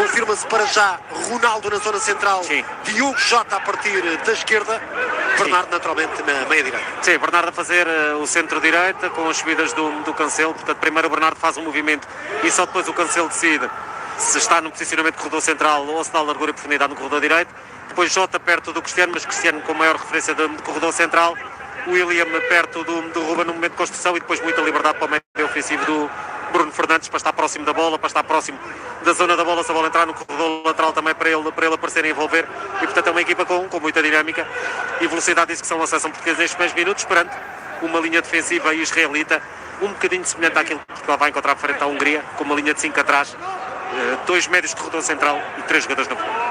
confirma-se para já Ronaldo na zona central. Sim. Diogo Jota a partir da esquerda. Bernardo naturalmente na meia-direita. Sim, Bernardo a fazer o centro-direita com as subidas do Cancelo. Portanto, primeiro o Bernardo faz um movimento e só depois o Cancelo decide se está no posicionamento de corredor central ou se dá largura e profundidade no corredor direito. Depois Jota perto do Cristiano, mas Cristiano com maior referência de corredor central. William perto do Ruben no momento de construção e depois muita liberdade para o meio ofensivo do Bruno Fernandes para estar próximo da bola, para estar próximo da zona da bola, se a bola entrar no corredor lateral também para ele aparecer e envolver. E portanto é uma equipa com muita dinâmica e velocidade. Isso que são a seleção portuguesa nestes primeiros minutos, perante uma linha defensiva israelita um bocadinho semelhante àquilo que Portugal vai encontrar frente à Hungria, com uma linha de 5 atrás, 2 médios de corredor central e 3 jogadores na frente.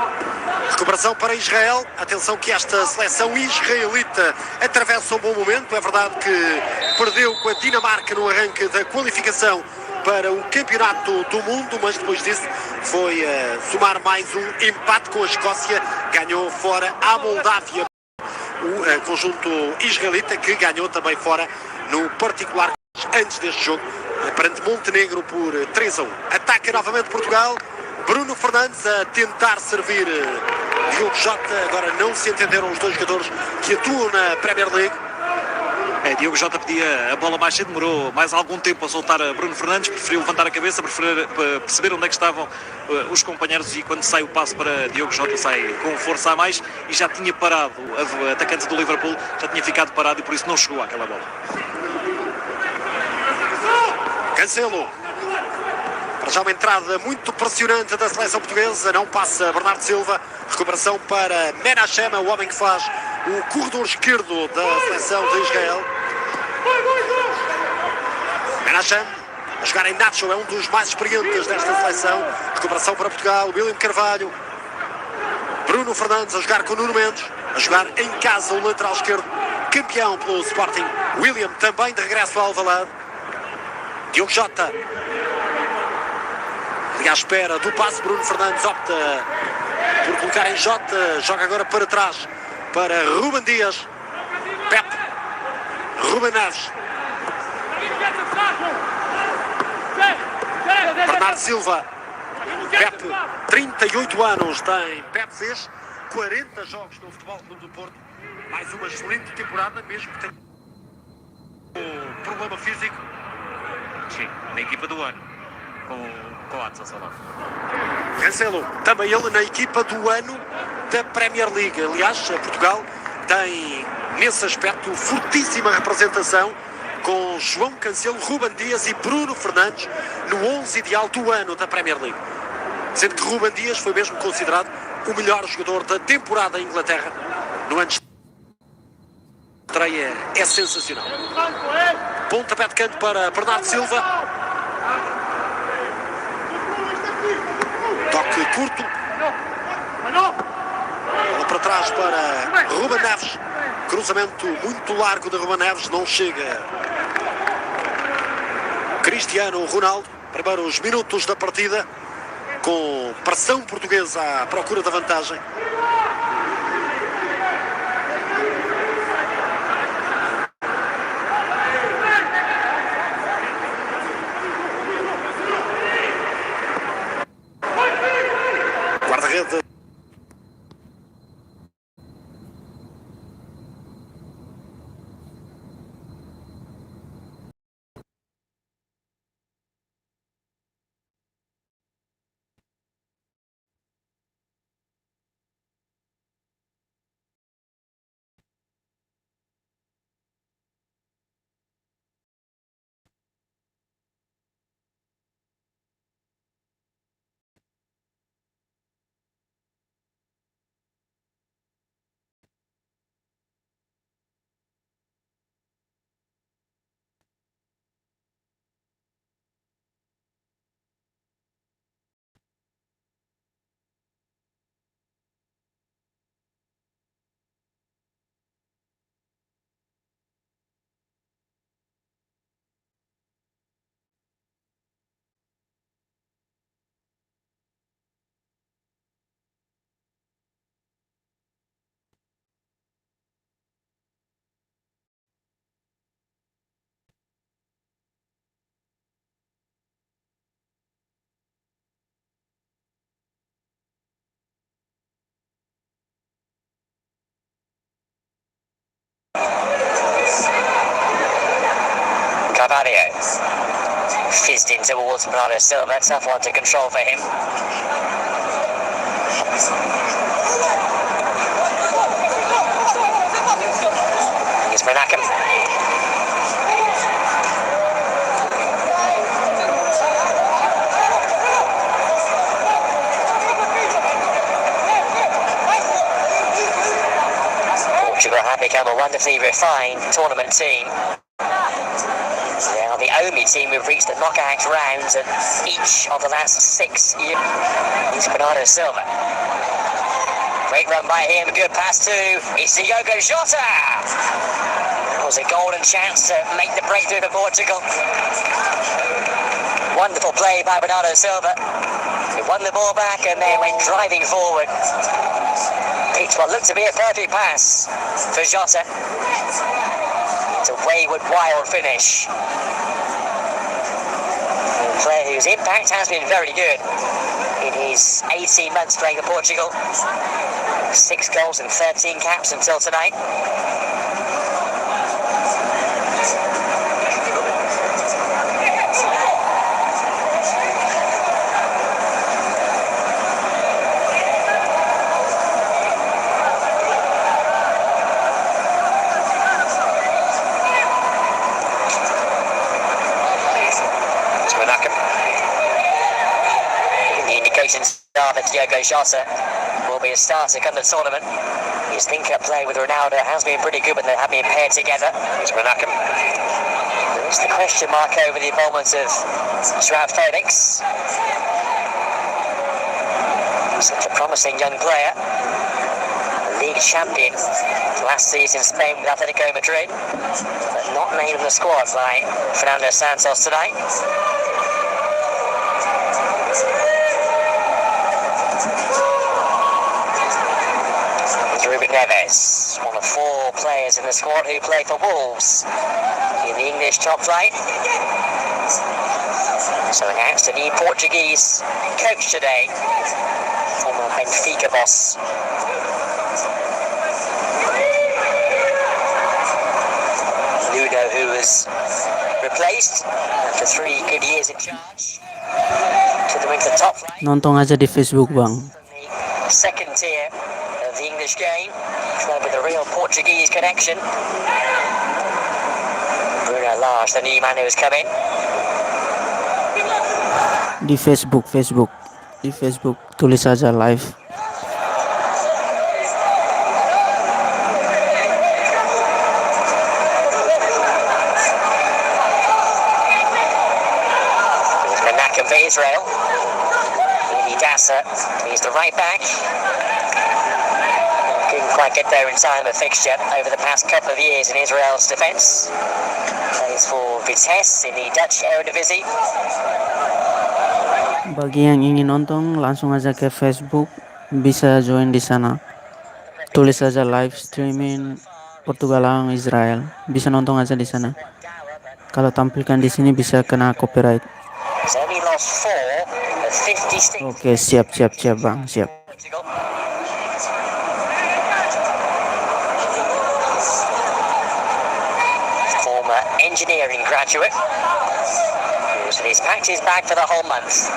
Recuperação para Israel. Atenção que esta seleção israelita atravessa um bom momento. É verdade que perdeu com a Dinamarca no arranque da qualificação para o Campeonato do Mundo, mas depois disso foi somar mais um empate com a Escócia. Ganhou fora a Moldávia. O conjunto israelita que ganhou também fora no particular antes deste jogo perante Montenegro por 3-1. Ataca novamente Portugal. Bruno Fernandes a tentar servir Diogo Jota. Agora não se entenderam os dois jogadores que atuam na Premier League. Diogo Jota pedia a bola mais cedo, demorou mais algum tempo a soltar a Bruno Fernandes, preferiu levantar a cabeça, preferiu perceber onde é que estavam os companheiros, e quando sai o passo para Diogo Jota sai com força a mais e já tinha parado, o atacante do Liverpool já tinha ficado parado e por isso não chegou àquela bola. Cancelo. Para já uma entrada muito pressionante da seleção portuguesa, não passa Bernardo Silva. Recuperação para Menachem, o homem que faz o corredor esquerdo da seleção de Israel. Menachem a jogar em Nacho, é um dos mais experientes desta seleção. Recuperação para Portugal, William Carvalho. Bruno Fernandes a jogar com Nuno Mendes, a jogar em casa o lateral esquerdo, campeão pelo Sporting. William também de regresso ao Alvalade. Diogo Jota. Ali à espera do passe, Bruno Fernandes opta por colocar em Jota, joga agora para trás para Ruben Dias. Pepe, Ruben Neves, Bernardo Silva. Pepe, 38 anos tem. Pepe fez 40 jogos no Futebol Clube do Porto. Mais uma excelente temporada, mesmo que tenha um problema físico. Sim, na equipa do ano, com a Salah. Cancelo, também ele na equipa do ano da Premier League. Aliás, Portugal tem nesse aspecto fortíssima representação, com João Cancelo, Ruben Dias e Bruno Fernandes no 11 ideal do ano da Premier League. Sendo que Ruben Dias foi mesmo considerado o melhor jogador da temporada em Inglaterra no ano de estreia. É sensacional. Pontapé de canto para Bernardo Silva. Toque curto. Bola para trás para Ruben Neves. Cruzamento muito largo de Ruben Neves. Não chega Cristiano Ronaldo. Primeiros minutos da partida, com pressão portuguesa à procura da vantagem. Guarda-rede towards Bernardo Silva. Tough one to control for him. Here's Menachem. Portugal have become a wonderfully refined tournament team. They are the only team who've reached the knockout rounds at each of the last 6 years. Here's Bernardo Silva. Great run by him, good pass to Diogo Jota. That was a golden chance to make the breakthrough for Portugal. Wonderful play by Bernardo Silva. He won the ball back and then went driving forward. Picked what looked to be a perfect pass for Jota. It's a wayward, wild finish. A player whose impact has been very good in his 18 months playing for Portugal. 6 goals and 13 caps until tonight. Star that Diogo Jota will be a starter come the tournament. His link-up play with Ronaldo has been pretty good when they have been paired together. Here's Menachem. There is the question mark over the involvement of Joao Felix. Such a promising young player. A league champion last season in Spain with Atletico Madrid, but not named in the squad by Fernando Santos tonight. Neves, one of 4 players in the squad who play for Wolves in the English top flight. So announced a new Portuguese coach today, former Benfica boss. Nuno, who was replaced after 3 good years in charge, took them into the top flight. Nonton aja di Facebook bang. Second tier of the English game, with a real Portuguese connection. Bruno Lage, the new man who has come in. Di Facebook tulis aja live. There's Menachem for Israel. Dasa, he's the right back. Couldn't quite get there in time of fixture over the past couple of years in Israel's defence. Plays for Vitesse in the Dutch Eredivisie. Bagi yang ingin nonton langsung aja ke Facebook, bisa join di sana. Tulis aja live streaming Portugal lawan Israel. Bisa nonton aja di sana. Kalau tampilkan di sini bisa kena copyright. Oke, siap bang, siap. Former engineering graduate. He's packed his bag for the whole month.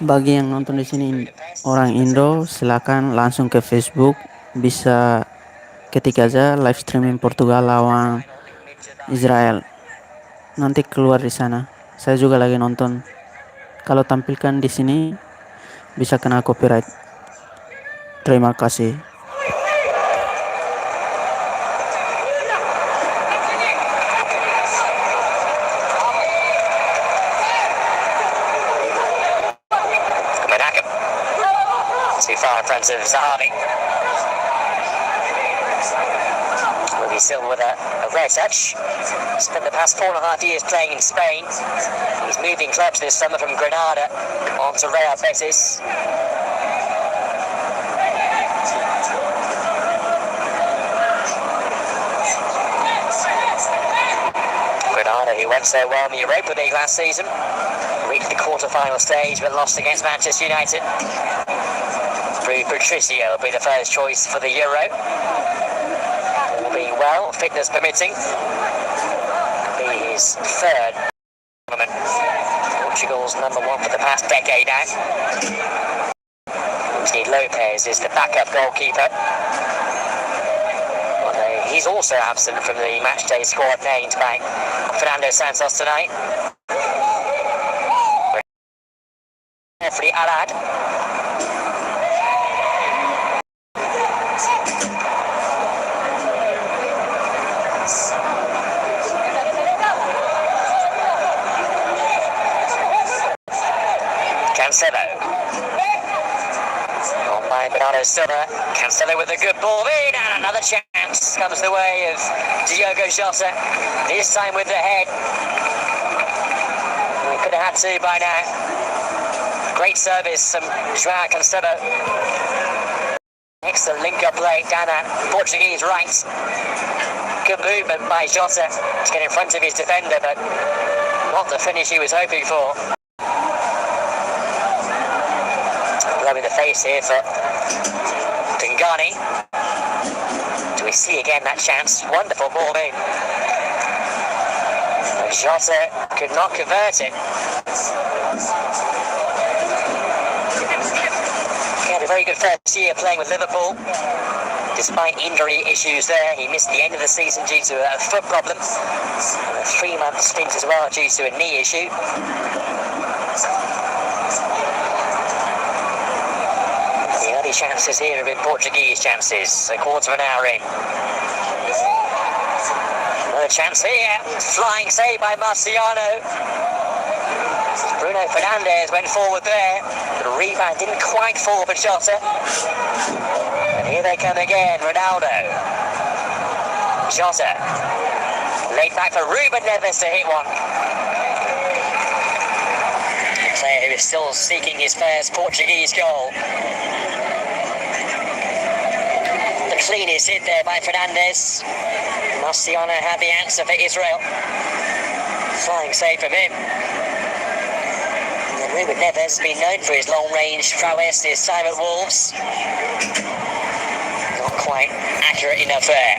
Bagi yang nonton di sini orang Indo, silakan langsung ke Facebook, bisa ketik aja live streaming Portugal lawan Israel. Nanti keluar di sana. Saya juga lagi nonton. Kalau tampilkan di sini bisa kena copyright. Terima kasih. Menachem. Too far in front of Zahavi. Will be still with a rare touch. Spent the past 4.5 years playing in Spain. He's moving clubs this summer from Granada on to Real Betis. Granada, who went so well in the Europa League last season, reached the quarter-final stage but lost against Manchester United. Rui Patricio will be the first choice for the Euro. All being well, fitness permitting. Be his 3rd tournament. Portugal's number one for the past decade now. Anthony Lopez is the backup goalkeeper. He's also absent from the matchday squad named by Fernando Santos tonight. Referee Arad. Cancelo. On by Bernardo Silva. Cancelo with a good ball in, and another chance comes the way of Diogo Jota. This time with the head. We could have had two by now. Great service from Joao Cancelo. Excellent link-up play down at Portuguese right. Good movement by Jota to get in front of his defender, but not the finish he was hoping for. Blow in the face here for Dingani. Do we see again that chance? Wonderful ball in. Jota could not convert it. He had a very good first year playing with Liverpool. Despite injury issues there, he missed the end of the season due to a foot problem. A 3-month stint as well due to a knee issue. The early chances here have been Portuguese chances. A quarter of an hour in. Another chance here. Flying save by Marciano. Bruno Fernandes went forward there. The rebound didn't quite fall for Jota. And here they come again, Ronaldo. Jota. Laid back for Ruben Neves to hit one. The player who is still seeking his first Portuguese goal. The cleanest hit there by Fernandes. Marciano had the answer for Israel. Flying save from him. And Ruben Neves has been known for his long-range prowess this time at Wolves. Not quite accurate enough there.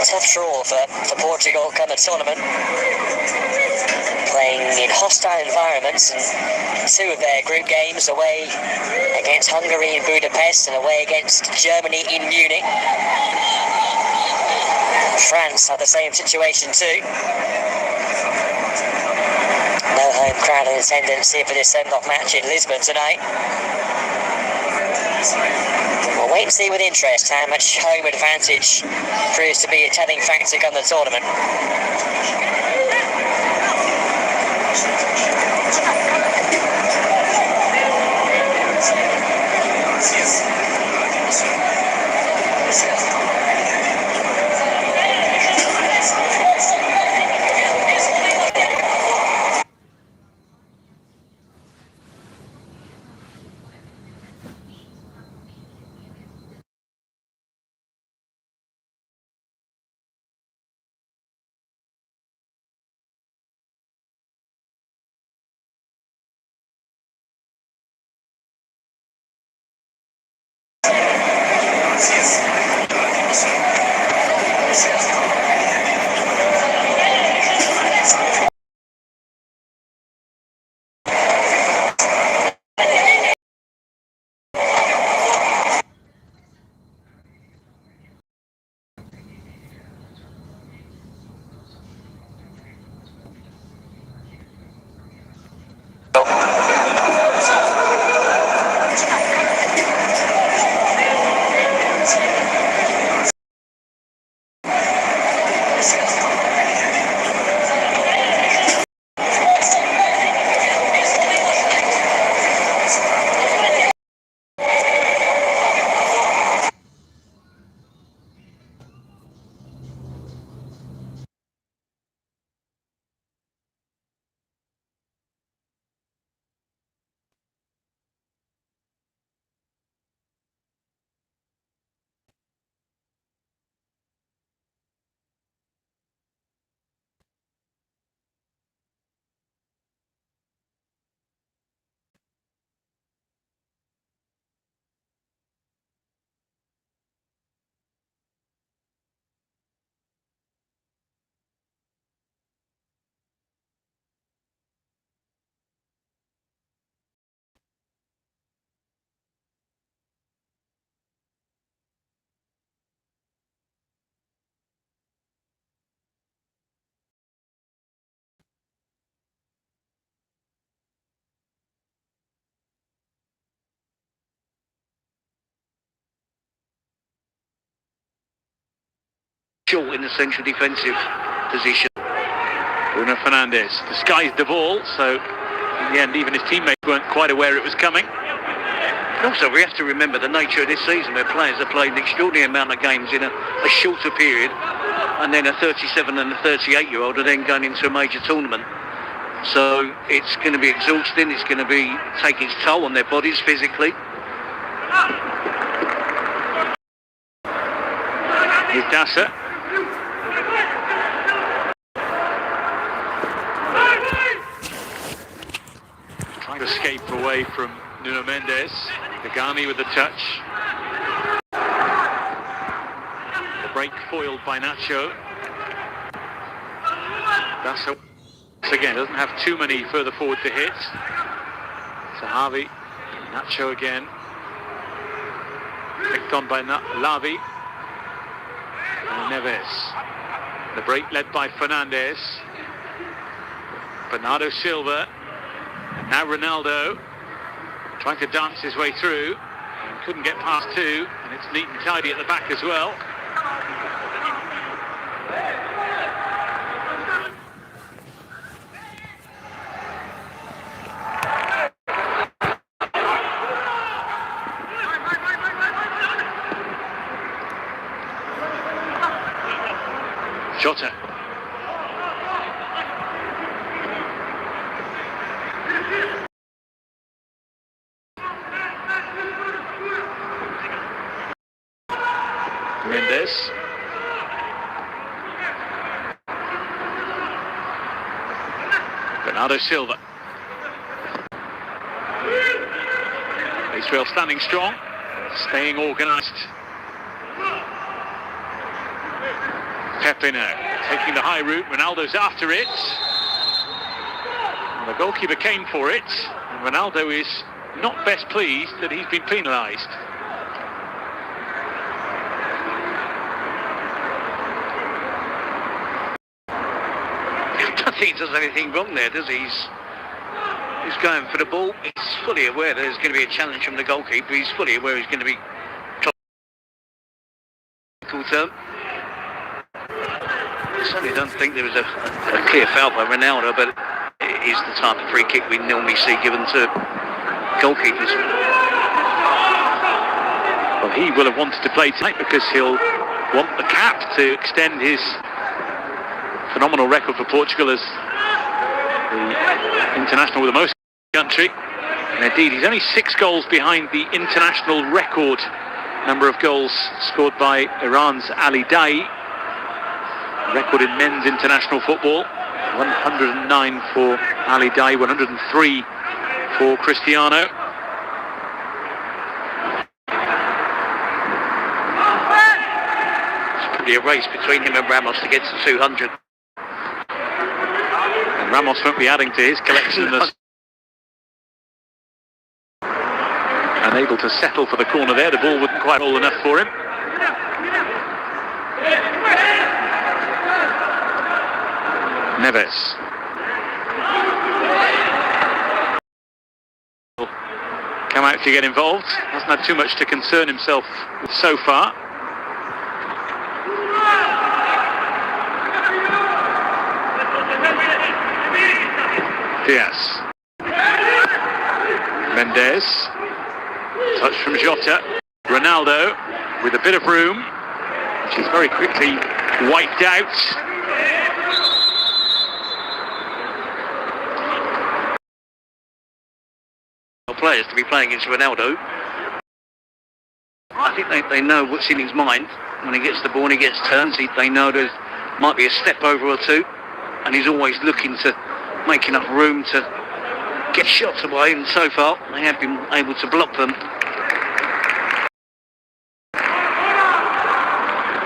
Tough draw for Portugal come the tournament. Playing in hostile environments, and two of their group games away against Hungary in Budapest and away against Germany in Munich. France had the same situation too. No home crowd in attendance here for this send-off match in Lisbon tonight. We'll wait and see with interest how much home advantage proves to be a telling factor come the tournament. short in the central defensive position. Bruno Fernandes disguised the ball, so in the end even his teammates weren't quite aware it was coming. And also we have to remember the nature of this season where players have played an extraordinary amount of games in a shorter period, and then a 37 and a 38-year-old are then going into a major tournament. So it's going to be exhausting, it's going to be taking its toll on their bodies physically. Here's Dasa. Trying to escape away from Nuno Mendes. Kagami with the touch. The break foiled by Nacho. Dasa again doesn't have too many further forward to hit. Sahavi. Nacho again. Picked on by Lavi. And Neves. The break led by Fernandes. Bernardo Silva. And now Ronaldo. Trying to dance his way through. And couldn't get past two. And it's neat and tidy at the back as well. Jota. Mendes. Bernardo Silva. Israel standing strong, staying organised. Pepe now, taking the high route, Ronaldo's after it. And the goalkeeper came for it, and Ronaldo is not best pleased that he's been penalised. I don't think he does anything wrong there, does he? He's going for the ball. He's fully aware there's going to be a challenge from the goalkeeper. He's fully aware he's going to be term. I certainly don't think there was a clear foul by Ronaldo, but it is the type of free kick we normally see given to goalkeepers. Well, he will have wanted to play tonight because he'll want the cap to extend his phenomenal record for Portugal as the international with the most country. And indeed, he's only 6 goals behind the international record number of goals scored by Iran's Ali Daei. Record in men's international football, 109 for Ali Daei, 103 for Cristiano. It's probably a race between him and Ramos to get to 200. And Ramos won't be adding to his collection. Unable to settle for the corner there, the ball wasn't quite roll enough for him. Neves. Come out to get involved. Hasn't had too much to concern himself with so far. Diaz. Mendes. Touch from Jota. Ronaldo with a bit of room, which is very quickly wiped out. Players to be playing against Ronaldo. I think they know what's in his mind when he gets the ball and he gets turns. They know there might be a step over or two, and he's always looking to make enough room to get shots away, and so far they have been able to block them.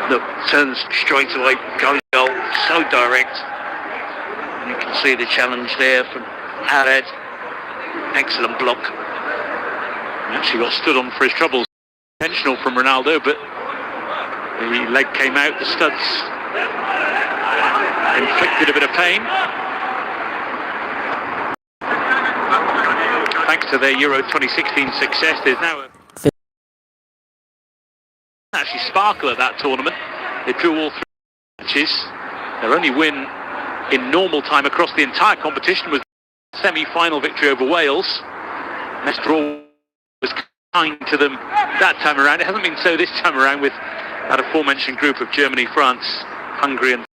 Look, turns straight away, goes goal, so direct. And you can see the challenge there from Haddad. Excellent block. He actually got stood on for his troubles. Intentional from Ronaldo, but the leg came out, the studs inflicted a bit of pain. Thanks to their Euro 2016 success, there's now actually sparkle at that tournament. They drew all three. matches. Their only win in normal time across the entire competition was semi-final victory over Wales. This draw was kind to them that time around. It hasn't been so this time around with that aforementioned group of Germany, France, Hungary and...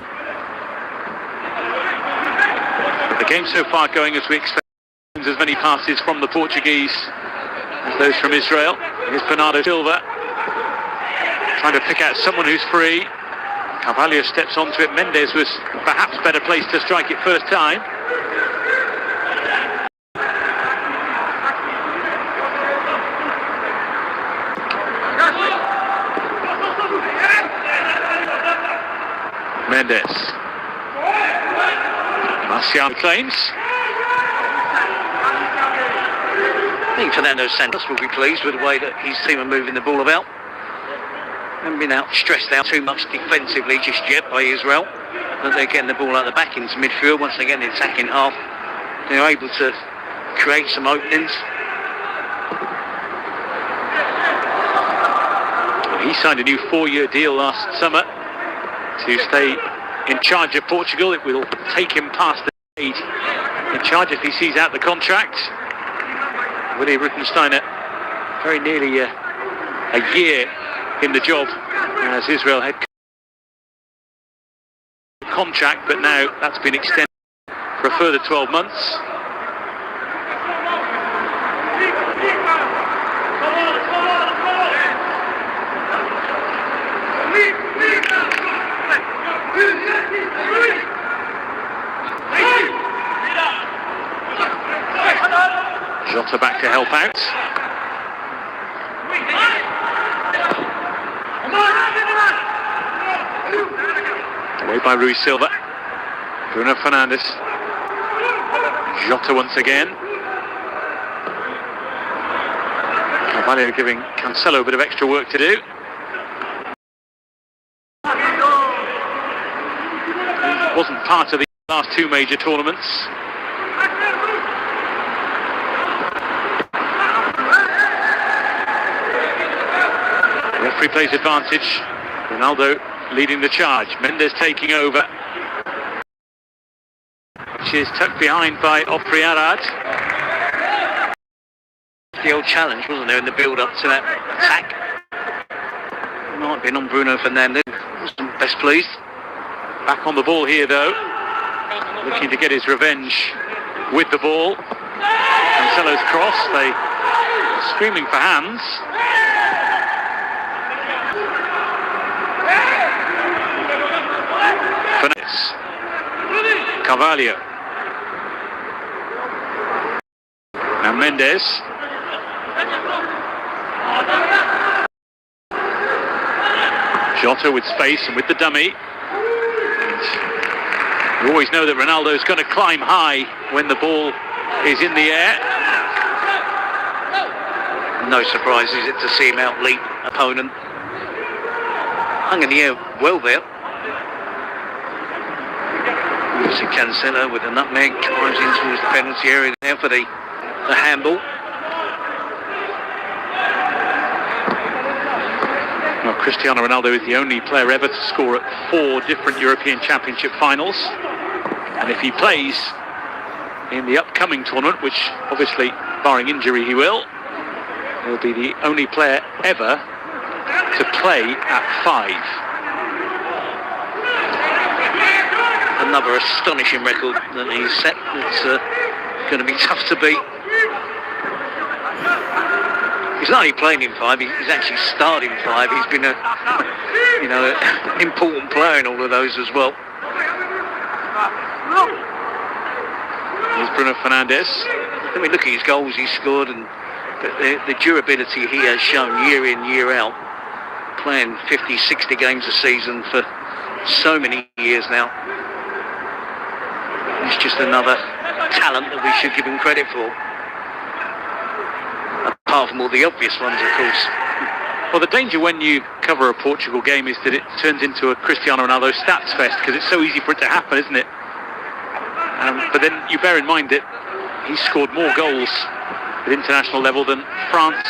The game so far going as we expect, as many passes from the Portuguese as those from Israel. Here's Bernardo Silva trying to pick out someone who's free. Carvalho steps onto it. Mendes was perhaps better placed to strike it first time. Mendes. Martial claims. I think Fernando Santos will be pleased with the way that his team are moving the ball about. Haven't been stressed out too much defensively just yet by Israel. But they're getting the ball out the back into midfield. Once they get in the attacking half, they're able to create some openings. He signed a new 4-year deal last summer to stay in charge of Portugal. It will take him past the age in charge if he sees out the contract. Willi Ruttensteiner very nearly a year in the job as Israel head contract, but now that's been extended for a further 12 months. Jota back to help out. Away by Rui Silva. Bruno Fernandes. Jota once again. Carvalho giving Cancelo a bit of extra work to do. He wasn't part of the last two major tournaments. Referee plays advantage. Ronaldo leading the charge. Mendes taking over. Which is tucked behind by Opri Arad. The old challenge, wasn't there, in the build-up to that attack? Might have been on Bruno Fernandes. Wasn't best pleased. Back on the ball here though. Looking to get his revenge with the ball. Cancelo's cross. They screaming for hands. Fernandes. Carvalho. Now Mendes. Jota with space and with the dummy. And you always know that Ronaldo's going to climb high when the ball is in the air. No surprise, is it, to see him outleap opponent. Hung in the air well there. You see Cancelo with a nutmeg, drives in towards the penalty area there for the handball. Well, Cristiano Ronaldo is the only player ever to score at 4 different European Championship finals. And if he plays in the upcoming tournament, which obviously, barring injury, he will, he'll be the only player ever to play at 5. Another astonishing record that he's set. It's going to be tough to beat. He's not only playing in 5, he's actually starting 5. He's been an important player in all of those as well. Here's Bruno Fernandes. I mean, look at his goals he's scored, and the durability he has shown year in, year out, playing 50, 60 games a season for so many years now. He's just another talent that we should give him credit for. Apart from all the obvious ones, of course. Well, the danger when you cover a Portugal game is that it turns into a Cristiano Ronaldo stats fest, because it's so easy for it to happen, isn't it? But then you bear in mind that he's scored more goals at international level than France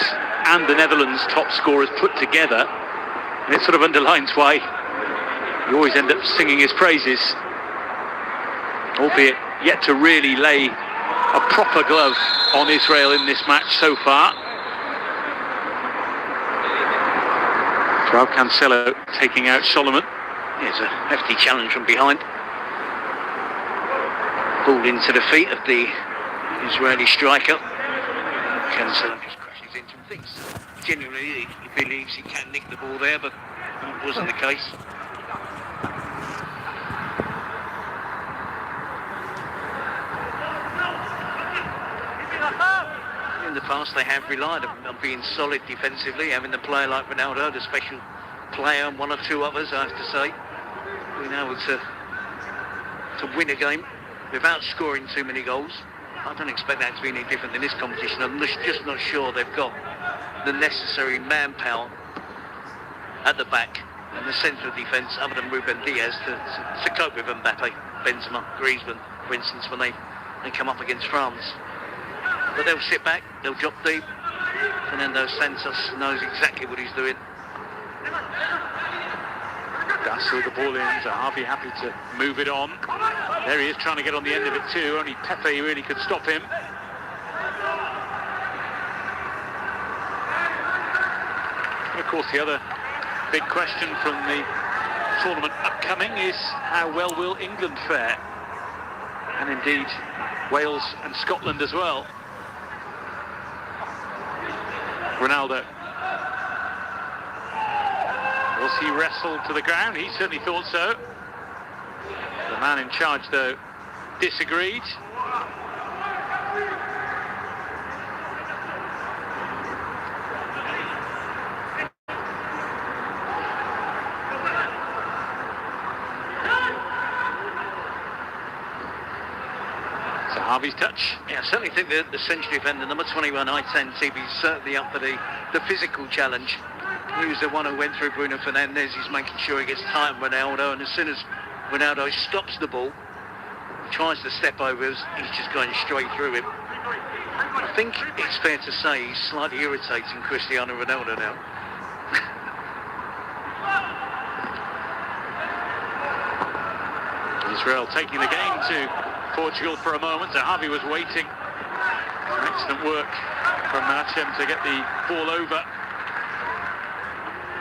and the Netherlands top scorers put together, and it sort of underlines why You always end up singing his praises, albeit yet to really lay a proper glove on Israel in this match so far. Joao Cancelo taking out Solomon. Here's a hefty challenge from behind. Ball into the feet of the Israeli striker. Cancelo just crashes into him. Thinks genuinely he believes he can nick the ball there, but that wasn't the case. In the past they have relied on being solid defensively, having a player like Ronaldo, the special player, and one or two others, I have to say, being able to win a game without scoring too many goals. I don't expect that to be any different in this competition. I'm just not sure they've got the necessary manpower at the back and the centre of defence, other than Ruben Diaz, to cope with Mbappe, Benzema, Griezmann, for instance, when they come up against France. But they'll sit back, they'll drop deep. Fernando Santos knows exactly what he's doing. That's through the ball in, Zahavi happy to move it on. There he is trying to get on the end of it too, only Pepe really could stop him. And of course the other big question from the tournament upcoming is how well will England fare? And indeed Wales and Scotland as well. Ronaldo. Was he wrestled to the ground? He certainly thought so. The man in charge, though, disagreed. Harvey's touch. Yeah, I certainly think that the central defender, number 21, I-10 TV, is certainly up for the physical challenge. He was the one who went through Bruno Fernandes. He's making sure he gets tight on Ronaldo, and as soon as Ronaldo stops the ball, tries to step over, he's just going straight through him. I think it's fair to say he's slightly irritating Cristiano Ronaldo now. Israel taking the game to Portugal for a moment. Zahavi was waiting. Excellent work from Menachem to get the ball over.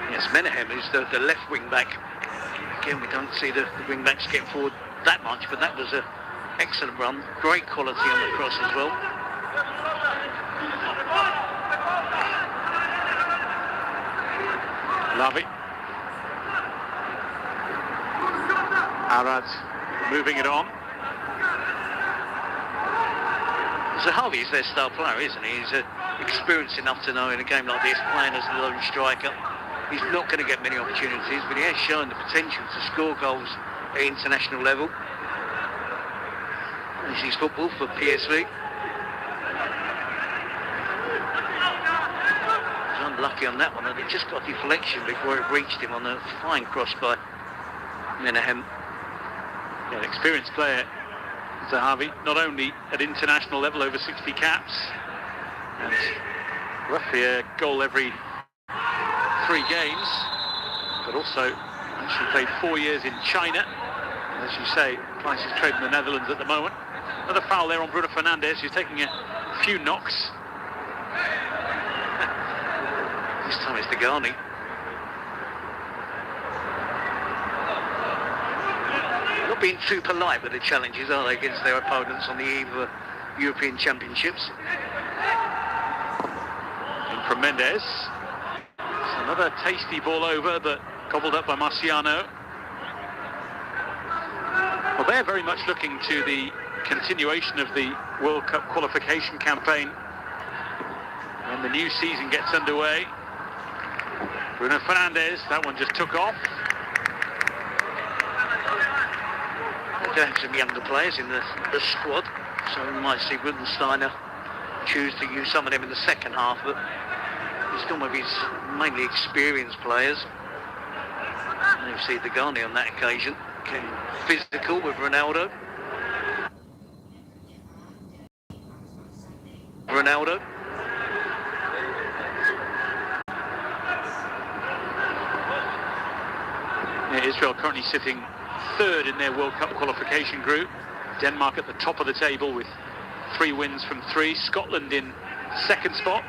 Yes, Menahem is the left wing back. Again, we don't see the wing backs get forward that much, but that was an excellent run. Great quality on the cross as well. Lavi. Arad moving it on. Zahavi is their star player, isn't he? He's experienced enough to know in a game like this, playing as a lone striker, he's not going to get many opportunities, but he has shown the potential to score goals at international level. This is football for PSV. He was unlucky on that one, and it just got deflection before it reached him on a fine cross by Menahem. Yeah, an experienced player, Zahavi, not only at international level, over 60 caps, and roughly a goal every 3 games, but also actually played 4 years in China. And as you say, plies his trade in the Netherlands at the moment. Another foul there on Bruno Fernandes, who's taking a few knocks. This time it's Degani. Not being too polite with the challenges, are they, against their opponents on the eve of European Championships? In from Mendes. Another tasty ball over, but gobbled up by Marciano. Well, they're very much looking to the continuation of the World Cup qualification campaign when the new season gets underway. Bruno Fernandes, that one just took off. They have some younger players in the squad, so we might see Rudensteiner choose to use some of them in the second half, but he's gone with his mainly experienced players. And you see Degani on that occasion, getting physical with Ronaldo. Israel currently sitting third in their World Cup qualification group. Denmark at the top of the table with 3 wins from 3. Scotland in second spot,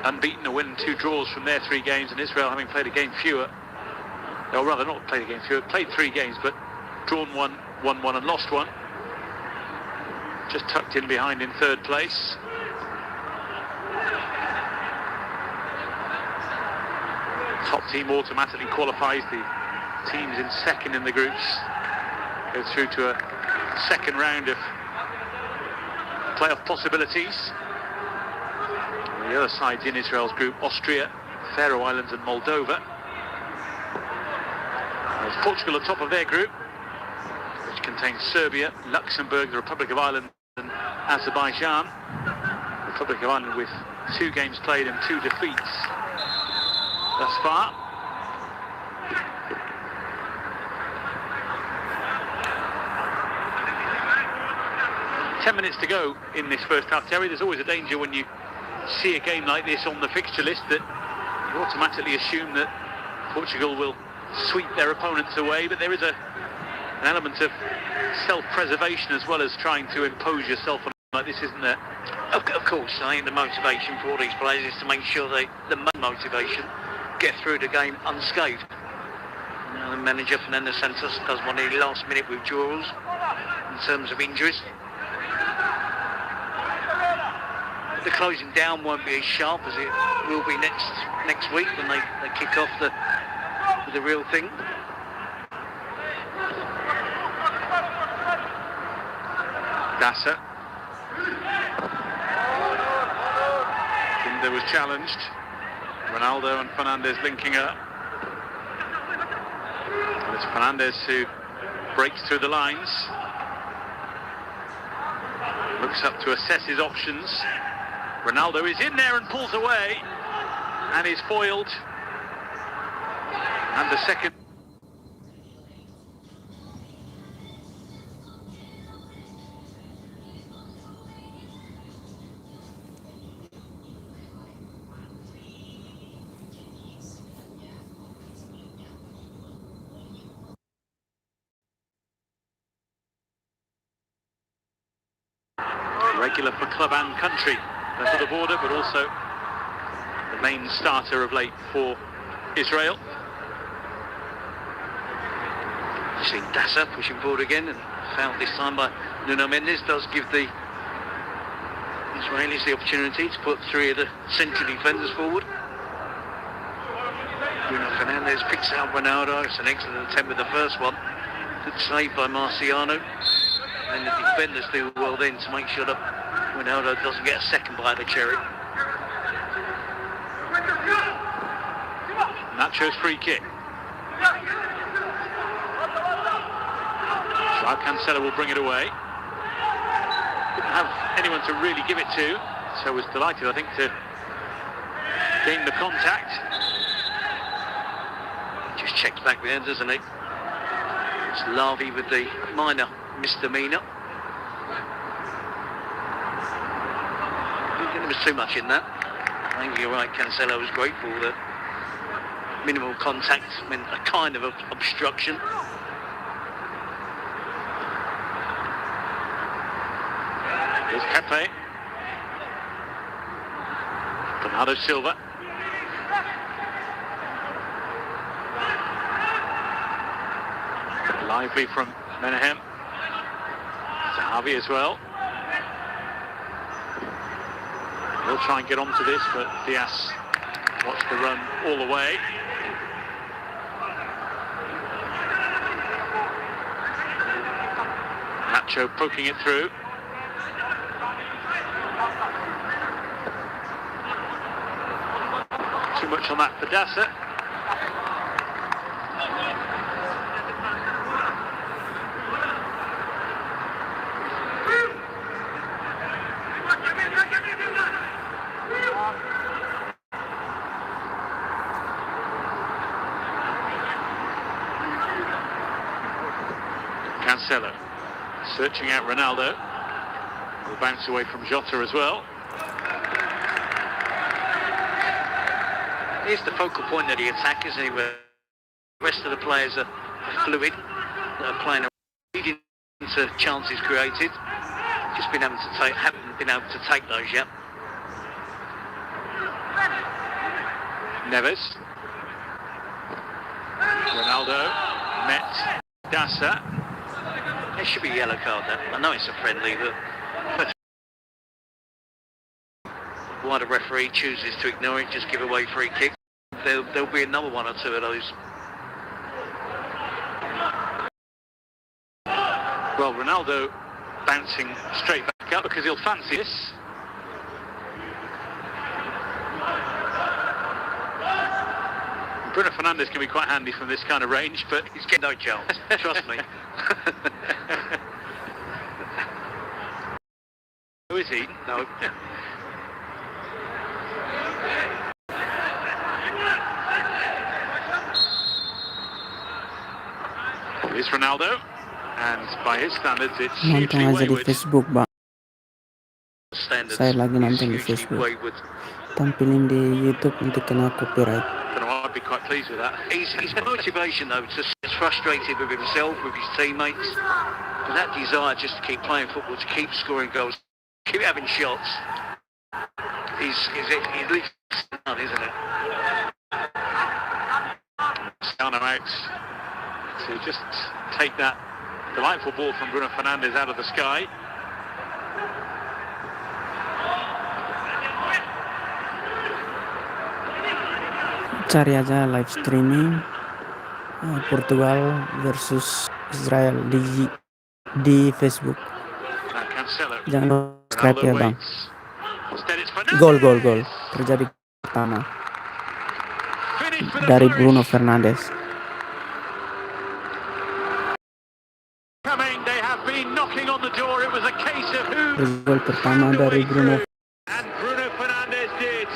unbeaten, a win, 2 draws from their 3 games, and Israel having played a game fewer. Or rather, not played a game fewer, played 3 games, but drawn 1, won 1 and lost 1. Just tucked in behind in third place. Top team automatically qualifies. The teams in second in the groups go through to a second round of playoff possibilities. On the other sides in Israel's group, Austria, Faroe Islands and Moldova. There's Portugal at top of their group, which contains Serbia, Luxembourg, the Republic of Ireland and Azerbaijan. The Republic of Ireland with 2 games played and 2 defeats thus far. Ten minutes to go in this first half, Terry. There's always a danger when you see a game like this on the fixture list that you automatically assume that Portugal will sweep their opponents away, but there is an element of self-preservation as well as trying to impose yourself on like this, isn't there? Of course, I think the motivation for all these players is to make sure the main motivation get through the game unscathed. Now, the manager Fernando Santos does want any last-minute withdrawals in terms of injuries. The closing down won't be as sharp as it will be next week when they kick off the real thing. Dassa. Kinder was challenged. Ronaldo and Fernandes linking up. And it's Fernandes who breaks through the lines. Looks up to assess his options. Ronaldo is in there and pulls away and is foiled. And the second. Regular for club and country, for the border, but also the main starter of late for Israel. You've seen Dassa pushing forward again, and fouled this time by Nuno Mendes does give the Israelis the opportunity to put 3 of the central defenders forward. Bruno Fernandes picks out Ronaldo. It's an excellent attempt with the first one. Good save by Marciano. And the defenders do well then to make sure that Ronaldo doesn't get a second bite of the cherry. Nacho's free kick. Joao Cancelo will bring it away. Didn't have anyone to really give it to, so was delighted, I think, to gain the contact. Just checks back there, doesn't he? It's Lavi with the minor misdemeanor. I don't think there was too much in that. I think you're right, Cancelo was grateful that minimal contact meant a kind of obstruction. Here's Pepe. Bernardo Silva. Lively from Menahem. Zahavi as well. He'll try and get onto this, but Diaz watched the run all the way. Nacho poking it through. Too much on that for Dassa. Cancelo searching out Ronaldo. Will bounce away from Jota as well. Here's the focal point of the attack, isn't he? The rest of the players are fluid, that are playing leading to chances created. Just haven't been able to take those yet. Neves. Ronaldo met Dasa. There should be a yellow card there. I know it's a friendly, but why the referee chooses to ignore it, just give away free kick. There'll be another one or two of those. Well, Ronaldo bouncing straight back up because he'll fancy this. Bruno Fernandes can be quite handy from this kind of range, but He's getting no chance, trust me. who is he? No. Here's Ronaldo, and by his standards, it's Nonton hugely aja di wayward. Facebook, Bang. Standards Saya lagi is nonton di hugely Facebook. wayward. Tampilin di YouTube nanti kena copyright. Don't know, I'd be quite pleased with that. His motivation though, is frustrated with himself, with his teammates, but that desire just to keep playing football, to keep scoring goals, keep having shots, is on, isn't it? Cristiano out to just take that delightful ball from Bruno Fernandes out of the sky. Cari aja live streaming Portugal versus Israel di Facebook. Now Cancelo. Jangan lupa subscribe ya, Bang. waits. Instead it's Fernandes. Gol. Terjadi pertama Finished with a dari flourish. Bruno Fernandes. Coming, they have been knocking on the door. It was a case of who. Gol pertama dari Bruno. And Bruno Fernandes did.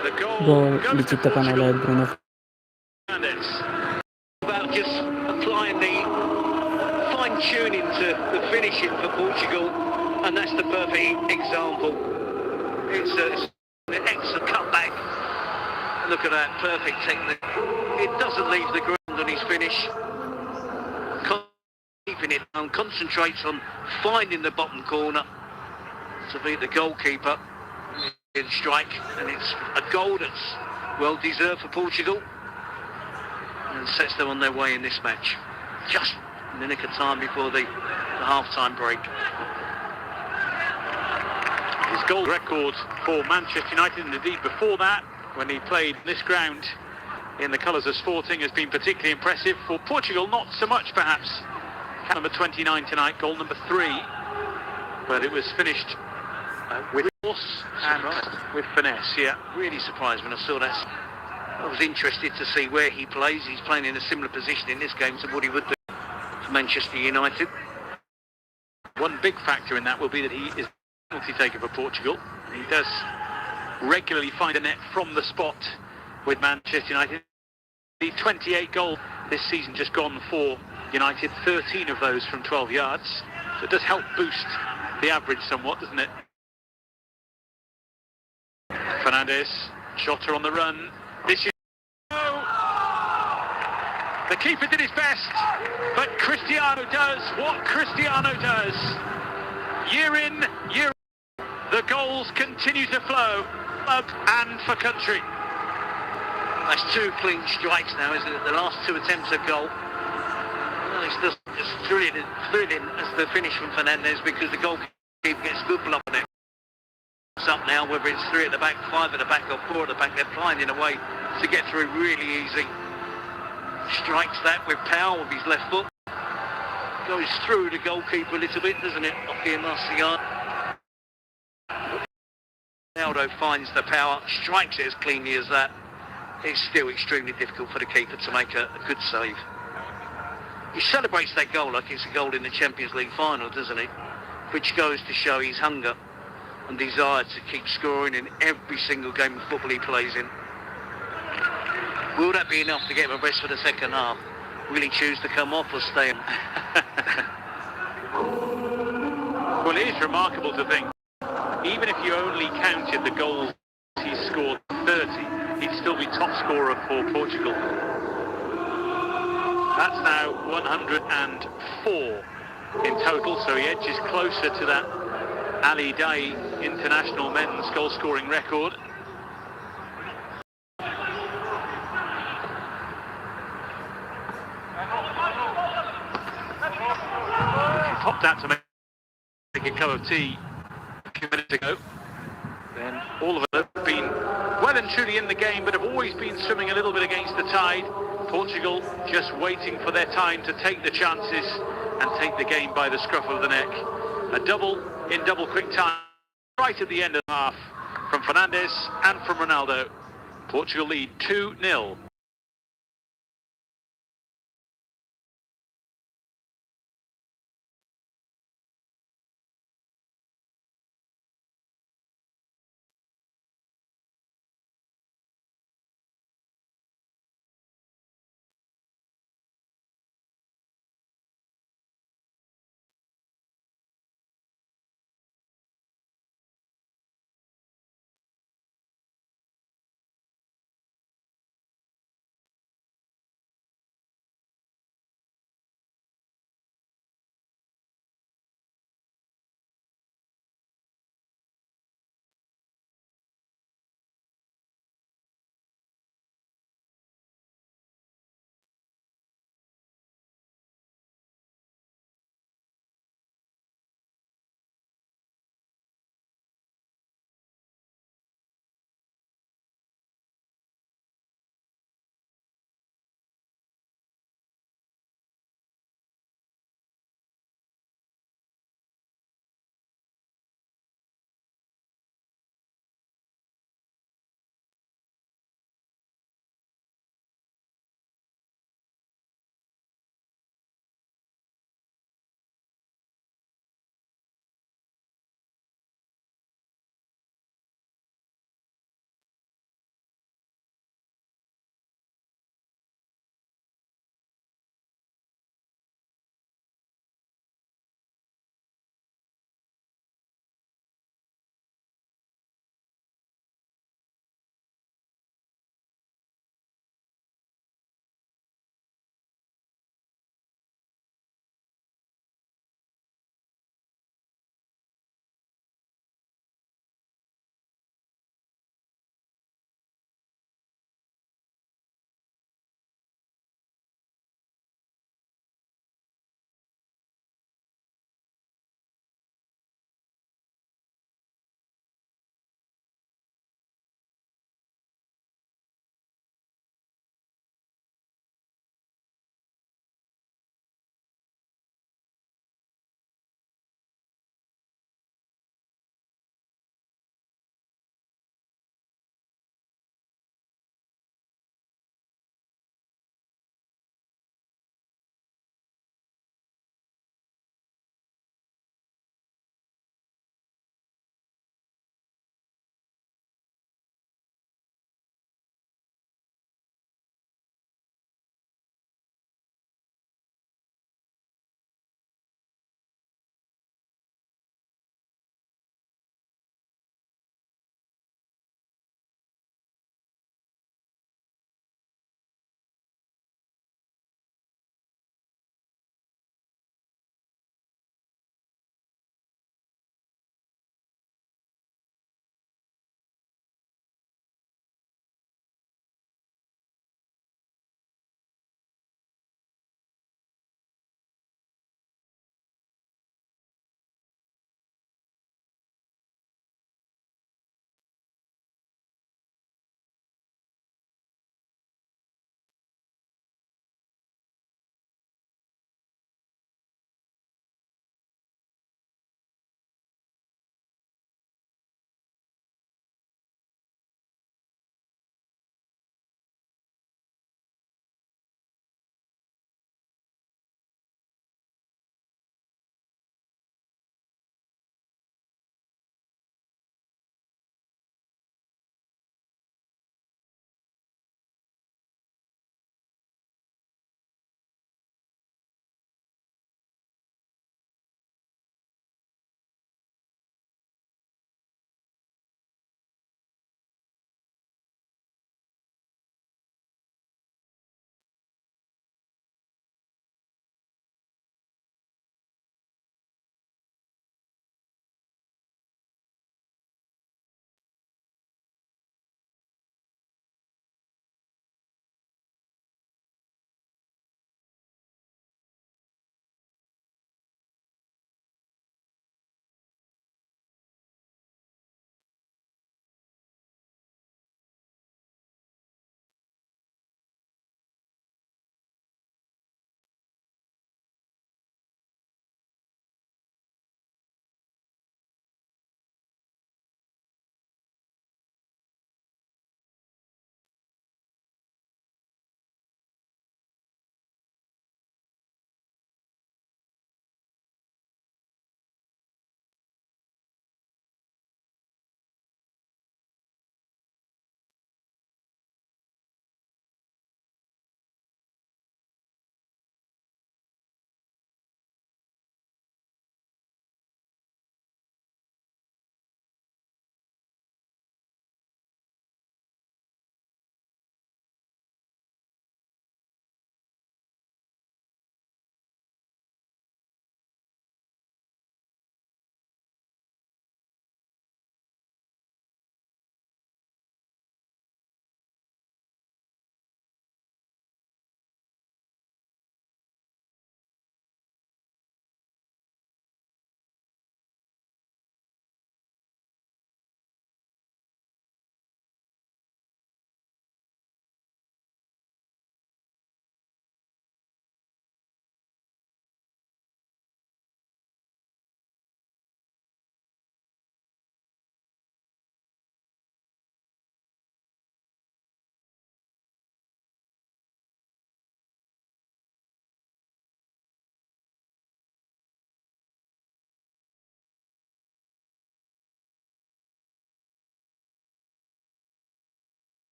The Gol goes to diciptakan Portugal. oleh Bruno. Fernandes. About just applying the fine-tuning to the finishing for Portugal, and that's the perfect example. It's an excellent cutback. Look at that, perfect technique. It doesn't leave the ground on his finish. Keeping it down, concentrates on finding the bottom corner to beat the goalkeeper in strike, and it's a goal that's well deserved for Portugal and sets them on their way in this match. Just in the nick of time before the half-time break. His goal record for Manchester United, and indeed before that, when he played this ground in the colours of Sporting, has been particularly impressive. For Portugal, not so much perhaps. Number 29 tonight, goal number 3, but it was finished with force and with finesse. Yeah, Really surprised when I saw that. I was interested to see where he plays. He's playing in a similar position in this game to what he would do for Manchester United. one big factor in that will be that he is a penalty taker for Portugal. He does regularly find a net from the spot with Manchester United. The 28 goals this season just gone for United, 13 of those from 12 yards. So it does help boost the average somewhat, doesn't it? Fernandes, Jota on the run. This is... The keeper did his best, but Cristiano does what Cristiano does. Year in, year out, the goals continue to flow, club and for country. That's 2 clean strikes now, isn't it? The last 2 attempts at goal. Well, it's just thrilling as the finish from Fernandes, because the goalkeeper gets good block on it. It's up now, whether it's 3 at the back, 5 at the back or 4 at the back, they're finding a way to get through really easy. Strikes that with power with his left foot. Goes through the goalkeeper a little bit, doesn't it? Off the Marcial. Ronaldo finds the power, strikes it as cleanly as that. It's still extremely difficult for the keeper to make a good save. He celebrates that goal like it's a goal in the Champions League final, doesn't he? Which goes to show his hunger and desire to keep scoring in every single game of football he plays in. Will that be enough to get him a rest for the second half? Will he choose to come off or stay in? Well, it is remarkable to think, even if you only counted the goals he scored 30, he'd still be top scorer for Portugal. That's now 104 in total, so he edges closer to that Ali Day international men's goal-scoring record. Popped out to make a cup of tea a few minutes ago. Then all of them have been well and truly in the game, but have always been swimming a little bit against the tide. Portugal just waiting for their time to take the chances and take the game by the scruff of the neck. A double in double quick time right at the end of the half from Fernandes and from Ronaldo. Portugal lead 2-0.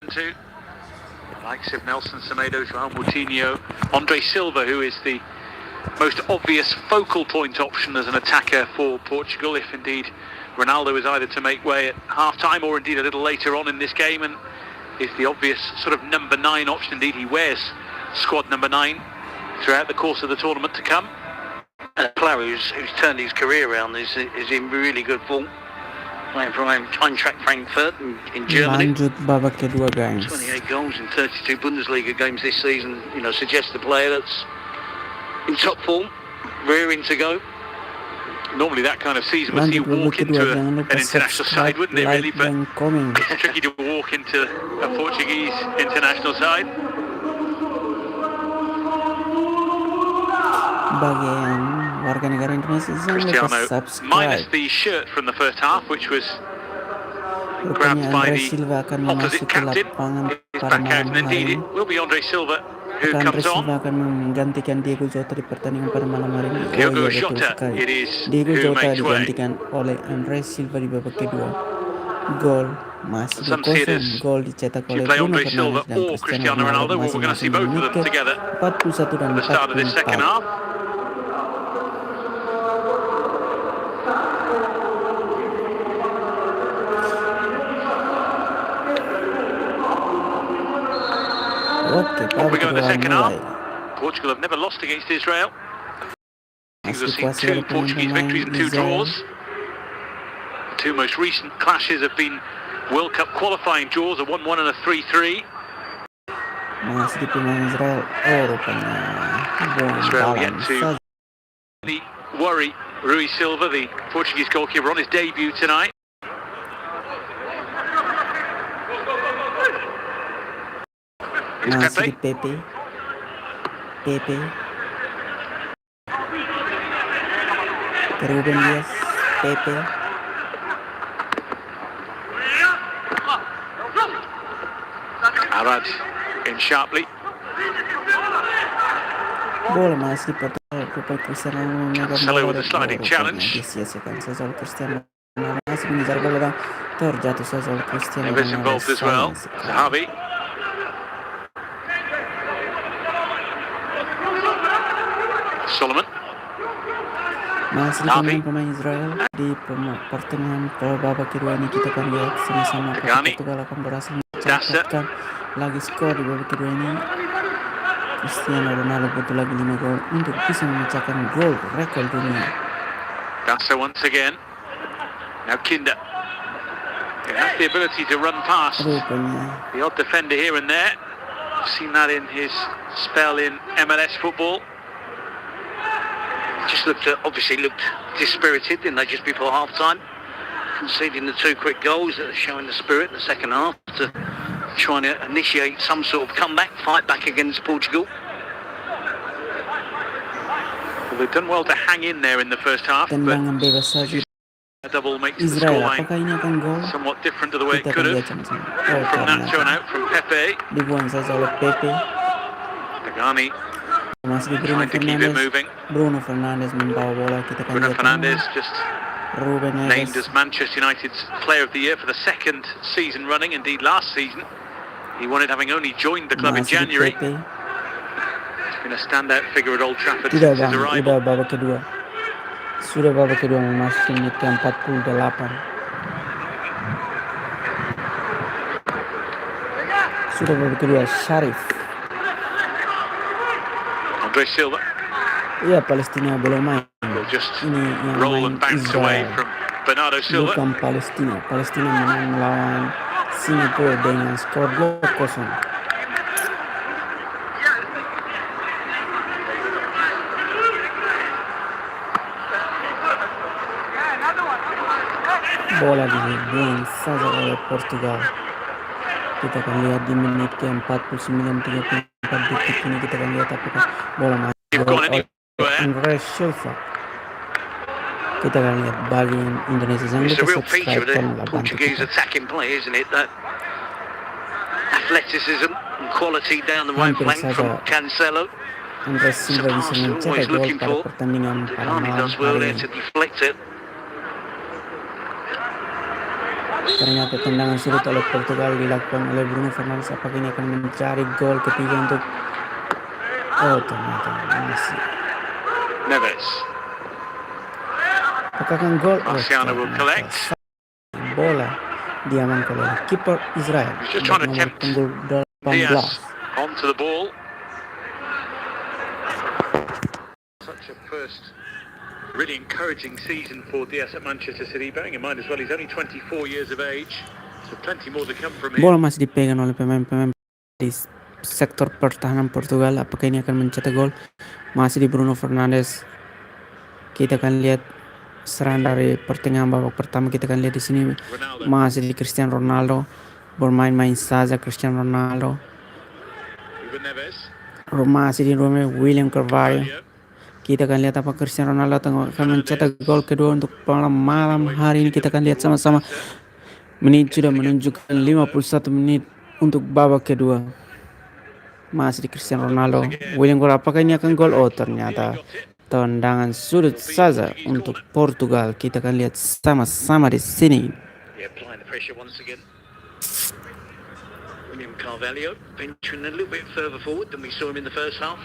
to the likes of Nelson Semedo, João Moutinho, Andre Silva, who is the most obvious focal point option as an attacker for Portugal, if indeed Ronaldo is either to make way at half-time or indeed a little later on in this game, and is the obvious sort of number 9 option. Indeed, he wears squad number 9 throughout the course of the tournament to come. A player who's turned his career around is in really good form. Playing for Eintracht Frankfurt in Germany. Lanjut babak kedua, guys. 28 goals in 32 Bundesliga games this season, suggests a player that's in top form, rearing to go. Normally that kind of season would see you walk into an international side, wouldn't it, really? But it's tricky to walk into a Portuguese international side. Bagi yang warga negara Indonesia, jangan lupa Cristiano subscribe. minus the shirt from the first half, which was grabbed Rupanya by Andre the Silva akan opposite memasuki captain. lapangan He's pada back out, malam and hari indeed ini. it will be Andre Silva who Andre comes Silva on. akan menggantikan Diego Jota di pertandingan pada malam hari ini. Diogo Betul Jota, sekali. it is Diego who Jota makes way. digantikan oleh Andre Silva di babak kedua. Gol masih Some see it 2-0. as Gol dicetak do you oleh play Bruno Andre Silva Fernandes dan or Cristiano Ronaldo? Well, we're going to see masing-masing both of menit them together ke 41 dan at the start of this second 44. half. Oke, Off we babak go in the kedua second half. mulai. Portugal have never lost against Israel. Teams Masih have seen dikuasai 2 oleh Portuguese pemain victories and 2 Israel. draws. The 2 most recent clashes have been World Cup qualifying draws, a 1-1 and a 3-3. Masih di pemain Israel. Oh, rupanya Israel dalam yet to saja. worry Rui Silva, the Portuguese goalkeeper, on his debut tonight. Here's Masih di Pepe. Pepe Ruben Dias. Pepe Arad in sharply. bola masih dipotong rupanya Cristiano Ronaldo Cancelo with a sliding challenge. disia-siakan saja oleh Cristiano Ronaldo, masih mengejar bola dan terjatuh saja oleh Cristiano Neves Ronaldo. involved as well. Sayang sekali. Zahavi. Solomon. Masih Navi. pemain Israel di pertengahan babak kedua ini kita akan lihat sama-sama apakah Tegani. Portugal akan berhasil Dasa. mencatatkan lagi skor di babak kedua ini. Cristiano Ronaldo butuh lagi 5 gol untuk bisa memecahkan gol rekor dunia. Dasa once again. Now Kinder. He has the ability to run past Rupanya the odd defender here and there. I've seen that in his spell in MLS football. Just obviously looked dispirited, didn't they, just before half-time? Conceding the 2 quick goals that are showing the spirit in the second half to trying to initiate some sort of comeback, fight back against Portugal. Well, they've done well to hang in there in the first half, but tendangan bebas saja a double makes the Israel. scoreline Apakah ini akan gol? somewhat different to the way it Kita could akan have. lihat sama-sama. Oh, From that thrown ternyata out from Pepe. dibuang saja oleh Pepe. Tegani Masih di Bruno trying to keep it Fernandes. moving. Bruno Fernandes membawa bola, kita akan Bruno lihat Fernandes just Ruben named Neves. as Manchester United's Player of the Year for the 2nd season running. Indeed, last season he won it having only joined the club in Masih di January. Pepe. He's been a standout figure at Old Trafford Tidak since his bang, arrival. udah babak kedua. Sudah babak kedua memasuki menit ke 48. Sudah babak kedua, Sharif. Andre Silva Iya, Palestina belum main. will just Ini yang roll main and bounce away Israel. from Bernardo Silva. Bukan Palestina. Palestina menang melawan Singapura dengan skor 2-0. Bola dibuang saja oleh Portugal. Kita akan lihat di menit ke 49 34 detik ini, kita akan lihat apakah bola masuk You've gone oleh anywhere. Andre Silva. Kita akan lihat bagi Indonesia, jangan It's a lupa real feature subscribe of the channel Bantu Portuguese kita. attacking play, isn't it? That athleticism and quality down the right Hampir flank from saja Cancelo. Andre Silva bisa Arsenal mencetak always gol looking pada for. pertandingan pada Tegani malam does well hari there ini. to deflect it. Ternyata tendangan sudut oleh Portugal dilakukan oleh Bruno Fernandes. Apakah ini akan mencari gol ketiga untuk... Oh, ternyata masih. Neves. Apakah akan gol? Oh, Marciano will collect. Bola diamankan oleh kiper Israel. He's just trying to Nomor tempt punggung 18. Diaz onto the ball. Such a first really encouraging season for Diaz at Manchester City. Bearing in mind as well, he's only 24 years of age. So plenty more to come from him. Bola masih dipegang oleh pemain-pemain di sektor pertahanan Portugal. Apakah ini akan mencetak gol? Masih di Bruno Fernandes. Kita akan lihat serangan dari pertengahan babak pertama. Kita akan lihat di sini Ronaldo. masih di Cristiano Ronaldo. Bermain-main saja Cristiano Ronaldo. Even Neves. Masih di rumah William Carvalho. Carvalho. Kita akan lihat apakah Cristiano Ronaldo akan mencetak gol kedua untuk malam hari ini. Kita akan lihat sama-sama. Menit sudah menunjukkan 51 menit untuk babak kedua. Masih di Cristiano Ronaldo. William Carvalho, apakah ini akan gol? Oh, ternyata tendangan sudut saja untuk Portugal. Kita akan lihat sama-sama di sini. Yeah, applying the pressure once again. William Carvalho venturing a little bit further forward than we saw him in the first half.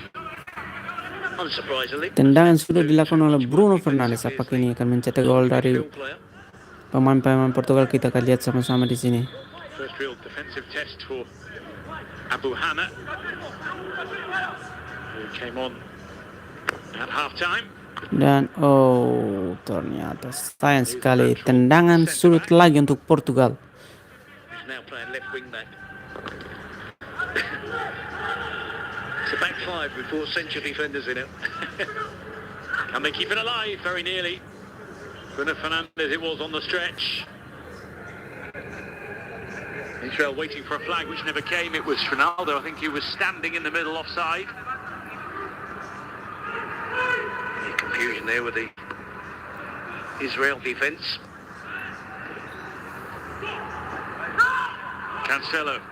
Unsurprisingly. Tendangan sudah dilakukan oleh Bruno Fernandes. Apakah ini akan mencetak gol dari pemain-pemain Portugal? Kita akan lihat sama-sama di sini. First real defensive test for Abu Hana, who came on at half time. Dan oh, ternyata sayang sekali tendangan sudut lagi untuk Portugal. He's now playing left wing back. It's a back five with 4 central defenders in it. And they keep it alive very nearly. Bruno Fernandes it was on the stretch. Israel waiting for a flag which never came. It was Ronaldo, I think he was standing in the middle offside. The confusion there with the Israel defence. Cancelo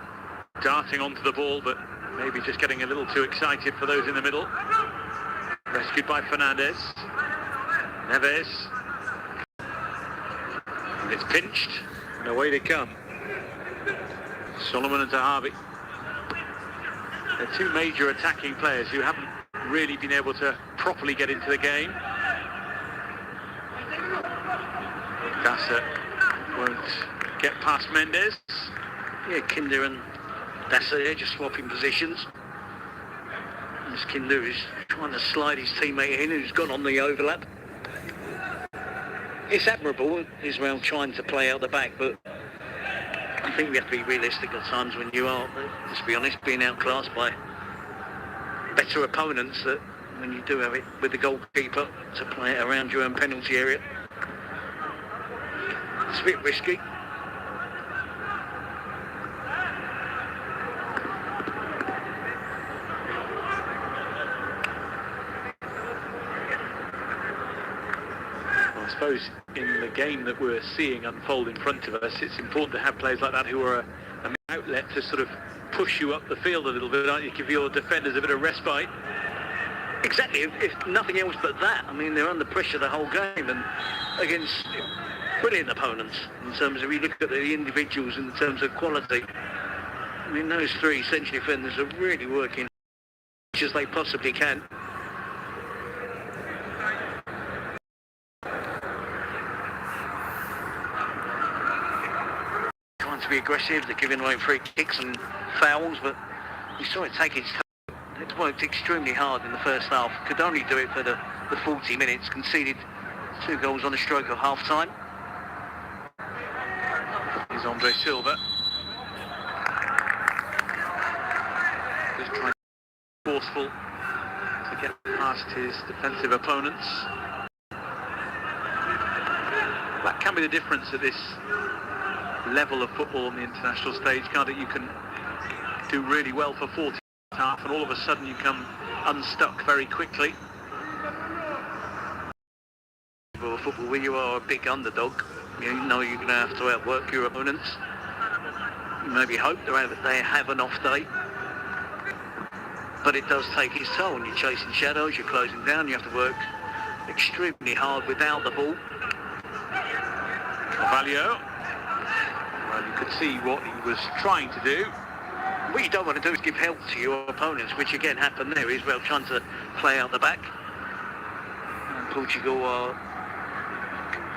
darting onto the ball, but maybe just getting a little too excited for those in the middle. Rescued by Fernandes. Neves. It's pinched, and away they come. Solomon and Zahavi. They're two major attacking players who haven't really been able to properly get into the game. Dassa won't get past Mendes. Yeah, Kinder and Dassa there just swapping positions. As Kinder is trying to slide his teammate in, who's gone on the overlap. It's admirable, Israel trying to play out the back, but I think we have to be realistic at times when you are, let's be honest, being outclassed by better opponents, that when you do have it with the goalkeeper to play it around your own penalty area, it's a bit risky. I suppose in the game that we're seeing unfold in front of us, it's important to have players like that who are an outlet to sort of push you up the field a little bit, aren't you? Give your defenders a bit of respite. Exactly, if nothing else but that. I mean, they're under pressure the whole game and against brilliant opponents in terms of, you look at the individuals in terms of quality. I mean, those 3 central defenders are really working as much as they possibly can. Trying to be aggressive, they're giving away free kicks and fouls, but we saw it take its time. It's worked extremely hard in the first half. Could only do it for the 40 minutes. Conceded 2 goals on the stroke of half time. Here's Andre Silva. Just trying to be forceful to get past his defensive opponents. That can be the difference at this level of football on the international stage, can't it? You can do really well for 40 half and all of a sudden you come unstuck very quickly. For football, when you are a big underdog, you know you're going to have to outwork your opponents. You maybe hope they have an off day, but it does take its toll. When you're chasing shadows, you're closing down, you have to work extremely hard without the ball. Carvalho. could see what he was trying to do. What you don't want to do is give help to your opponents, which again happened there. Israel trying to play out the back. And Portugal are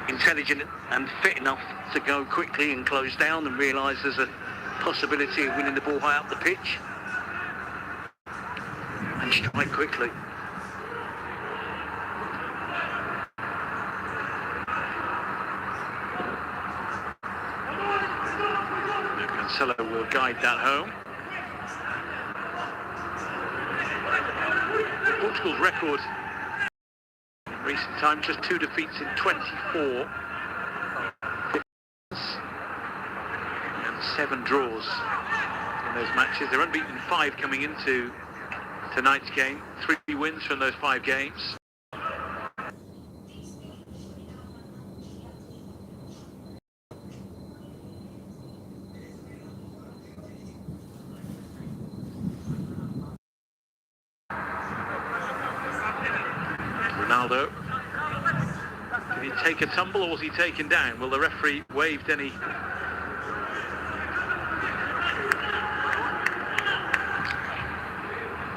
intelligent and fit enough to go quickly and close down and realise there's a possibility of winning the ball high up the pitch and strike quickly. Cancelo will guide that home. Portugal's record in recent times, just 2 defeats in 24 and 7 draws in those matches. They're unbeaten 5 coming into tonight's game, 3 wins from those 5 games. Ronaldo, did he take a tumble or was he taken down? Well, the referee waved any.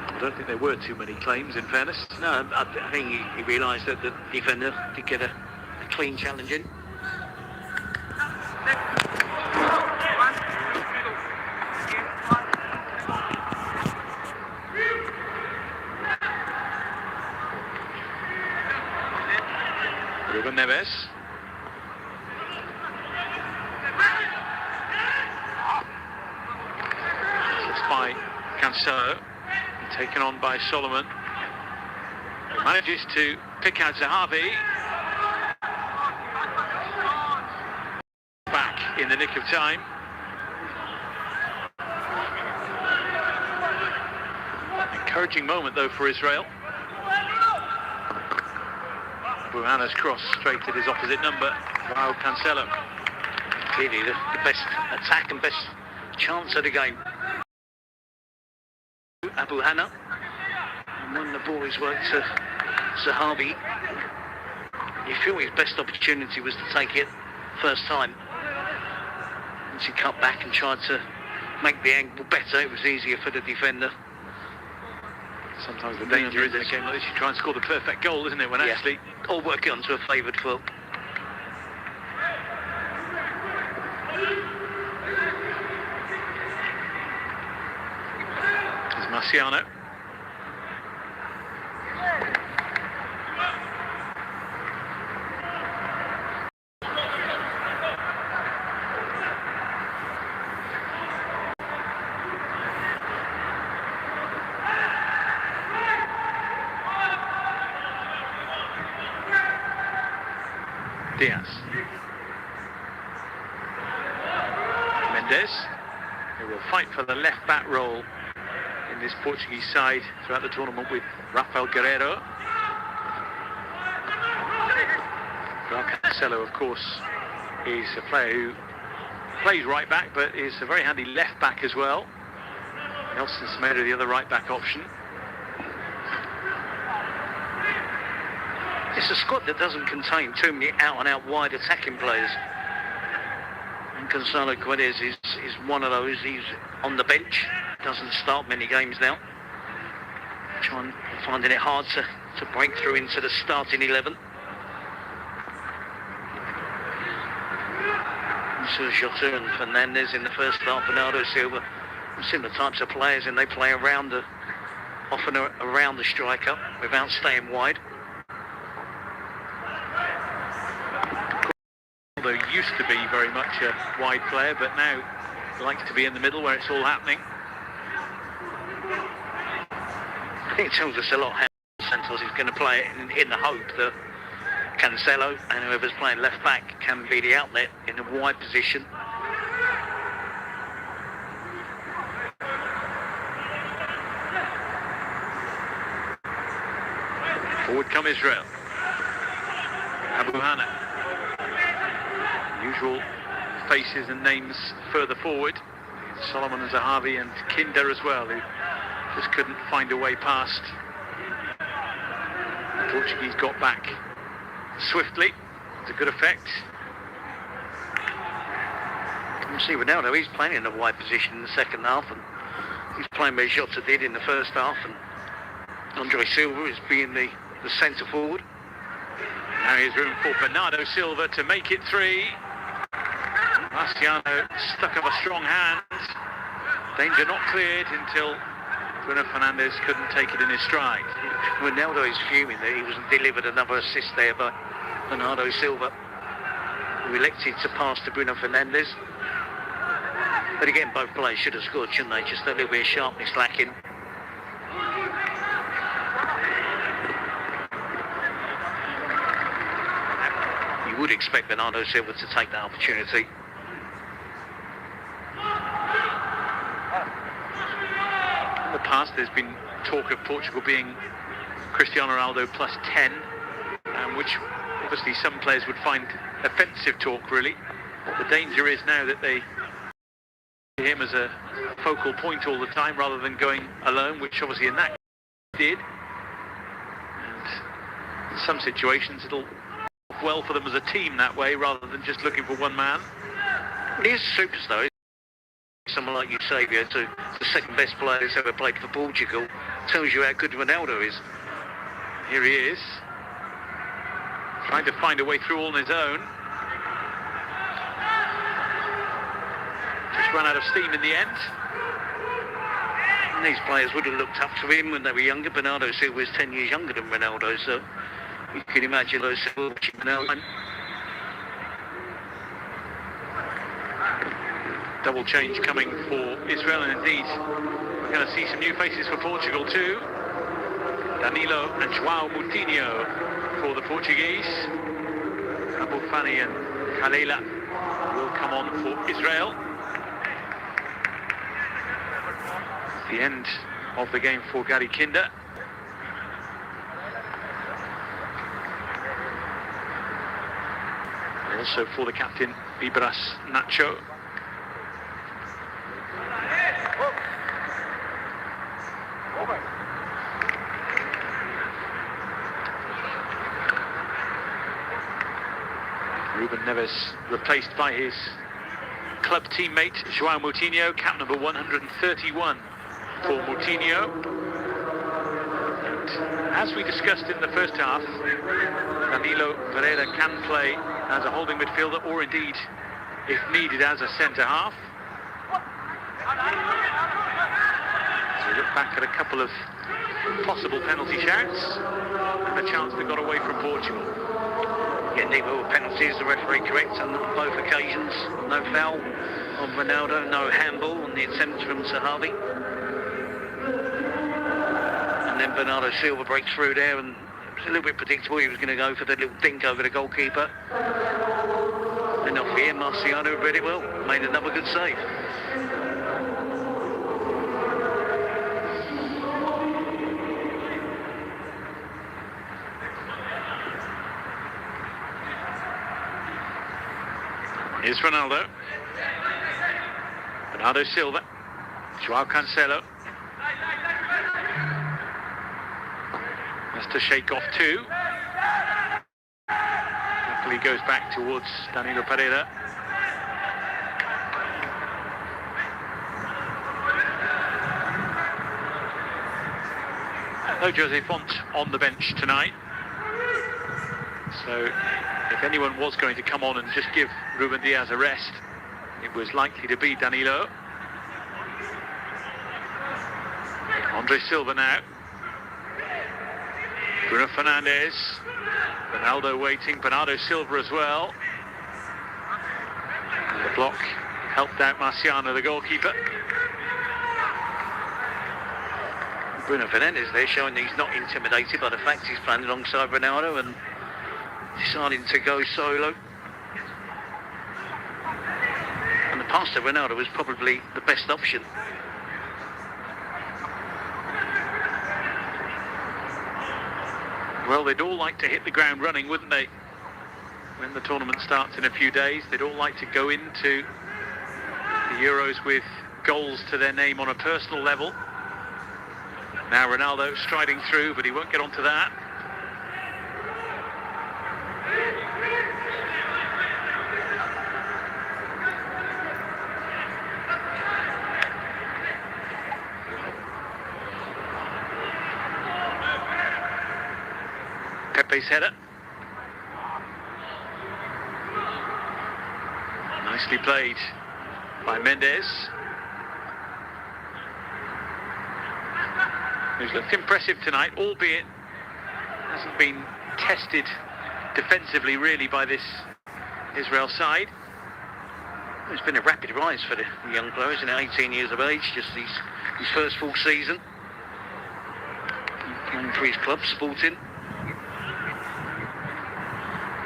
I don't think there were too many claims, in fairness. No, I think he realised that the defender did get a clean challenge in. Ruben Neves. It's by Cancelo, taken on by Solomon. He manages to pick out Zahavi. Back in the nick of time. Encouraging moment though for Israel. Buhana's cross straight at his opposite number, Joao Cancelo. Clearly the best attack and best chance of the game. Buhana. And when the ball is worked to Zahavi, you feel his best opportunity was to take it first time. Once he cut back and tried to make the angle better, it was easier for the defender. Sometimes the danger is in a game like this, you try and score the perfect goal, isn't it, when actually... Or work it onto a favoured foot. There's Marciano. Diaz. Mendes, who will fight for the left back role in this Portuguese side throughout the tournament with Rafael Guerreiro. Joao Cancelo, of course, is a player who plays right back but is a very handy left back as well. Nelson Semedo, the other right back option. It's a squad that doesn't contain too many out-and-out wide attacking players. And Gonzalo Guedes is one of those. He's on the bench, doesn't start many games now. Finding it hard to break through into the starting 11. So Jota and Fernandes in the first half, Bernardo Silva, similar types of players, and they play often around the striker without staying wide. Although used to be very much a wide player, but now likes to be in the middle where it's all happening. I think it tells us a lot how Santos is going to play it in the hope that Cancelo and whoever's playing left back can be the outlet in a wide position. Forward come Israel. Buhana. Usual faces and names further forward. Solomon and Zahavi and Kinder as well, who just couldn't find a way past. The Portuguese got back swiftly, to good effect. You see Ronaldo, he's playing in a wide position in the second half, and he's playing where Jota did in the first half, and Andre Silva is being the centre forward. Now here's room for Bernardo Silva to make it 3. Marciano stuck up a strong hand. Danger not cleared until Bruno Fernandes couldn't take it in his stride. Ronaldo is fuming that he wasn't delivered another assist there by Bernardo Silva, who elected to pass to Bruno Fernandes. But again, both players should have scored, shouldn't they? Just a little bit of sharpness lacking. You would expect Bernardo Silva to take that opportunity. In the past, there's been talk of Portugal being Cristiano Ronaldo plus 10, which obviously some players would find offensive talk, really. The danger is now that they see him as a focal point all the time rather than going alone, which obviously in that case did. And in some situations it'll work well for them as a team that way rather than just looking for one man. Well, he is a superstar. Someone like Eusebio, the second best player that's ever played for Portugal, tells you how good Ronaldo is. Here he is, trying to find a way through all on his own. Just ran out of steam in the end. And these players would have looked up to him when they were younger. Bernardo Silva was 10 years younger than Ronaldo, so you can imagine those Silva watching Ronaldo. Double change coming for Israel, and indeed we're going to see some new faces for Portugal too. Danilo and João Moutinho for the Portuguese. Abu Fani and Kalela will come on for Israel. The end of the game for Gary Kinder. Also for the captain, Ibras Nacho. Ruben Neves replaced by his club teammate João Moutinho, cap number 131 for Moutinho. And as we discussed in the first half, Danilo Pereira can play as a holding midfielder or indeed, if needed, as a centre half. So we look back at a couple of possible penalty shouts and a chance that got away from Portugal. Yeah, neither were penalties. The referee correct on both occasions. No foul on Ronaldo, no handball on the attempt from Sahavi. And then Bernardo Silva breaks through there, and it was a little bit predictable. He was going to go for the little dink over the goalkeeper. And off here, Marciano read it well, made another good save. Here's Ronaldo. Bernardo Silva. João Cancelo. Has to shake off two. Luckily goes back towards Danilo Pereira. No Jose Font on the bench tonight. So if anyone was going to come on and just give Ruben Diaz a rest, it was likely to be Danilo. Andre Silva now. Bruno Fernandes. Ronaldo waiting. Bernardo Silva as well. And the block helped out Marciano, the goalkeeper. Bruno Fernandes there showing that he's not intimidated by the fact he's playing alongside Ronaldo and deciding to go solo. And the pass to Ronaldo was probably the best option. Well, they'd all like to hit the ground running, wouldn't they? When the tournament starts in a few days, they'd all like to go into the Euros with goals to their name on a personal level. Now Ronaldo striding through, but he won't get onto that. Pepe's header. Nicely played by Mendes. Who's looked impressive tonight, albeit hasn't been tested defensively really by this Israel side. It's been a rapid rise for the young players, at 18 years of age, just his first full season. Playing for his club, Sporting.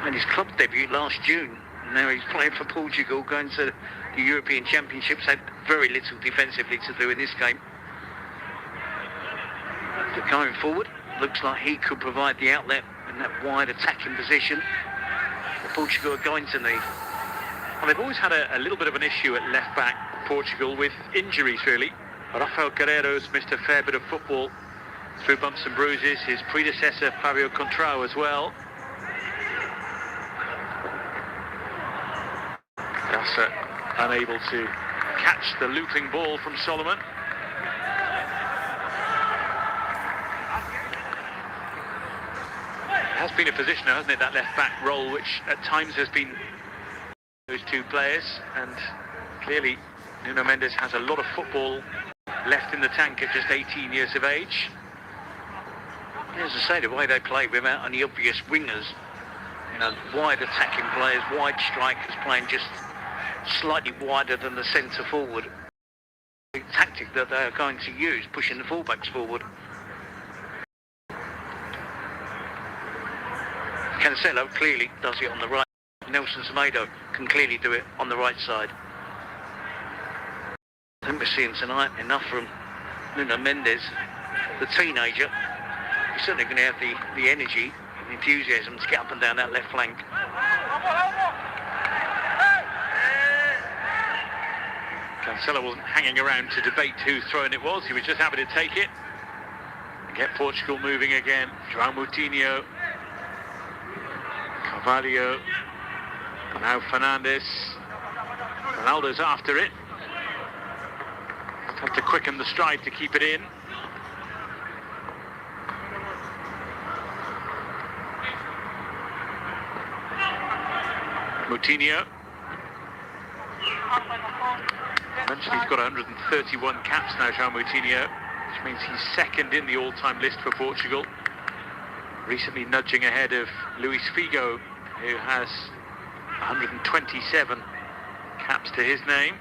And his club debut last June. And now he's playing for Portugal, going to the European Championships. Had very little defensively to do in this game. But going forward, looks like he could provide the outlet in that wide attacking position that Portugal are going to need. Well, they've always had a little bit of an issue at left back, Portugal, with injuries really. Rafael Guerreiro's missed a fair bit of football through bumps and bruises. His predecessor, Fabio Contrao, as well. Gasser unable to catch the looping ball from Solomon. It has been a positioner, hasn't it, that left back role, which at times has been those two players, and clearly Nuno Mendes has a lot of football left in the tank at just 18 years of age. As I say, the way they play without any obvious wingers, you know, wide attacking players, wide strikers playing just slightly wider than the centre forward. The tactic that they are going to use, pushing the fullbacks forward. Cancelo clearly does it on the right. Nelson Semedo can clearly do it on the right side. I think we're seeing tonight enough from Nuno Mendes, the teenager. He's certainly going to have the energy and enthusiasm to get up and down that left flank. Cancelo wasn't hanging around to debate whose throw-in it was. He was just happy to take it and get Portugal moving again. João Moutinho, Carvalho, now Fernandes. Ronaldo's after it. Had to quicken the stride to keep it in. Moutinho. I mentioned he's got 131 caps now, João Moutinho, which means he's second in the all-time list for Portugal. Recently nudging ahead of Luis Figo, who has 127 caps to his name.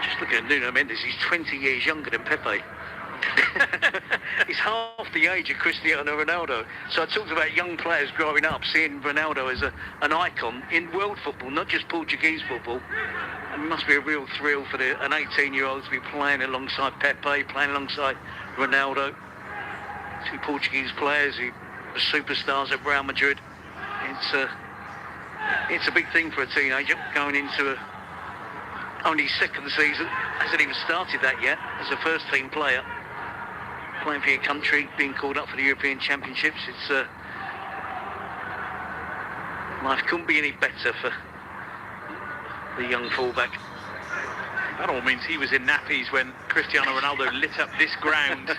Just looking at Nuno Mendes, he's 20 years younger than Pepe. He's half the age of Cristiano Ronaldo. So I talked about young players growing up, seeing Ronaldo as an icon in world football, not just Portuguese football. And it must be a real thrill for an 18-year-old to be playing alongside Pepe, playing alongside Ronaldo. Two Portuguese players who are superstars at Real Madrid. It's a big thing for a teenager going into only his second season. Hasn't even started that yet as a first-team player. Playing for your country, being called up for the European Championships. Life couldn't be any better for the young fullback. That all means he was in nappies when Cristiano Ronaldo lit up this ground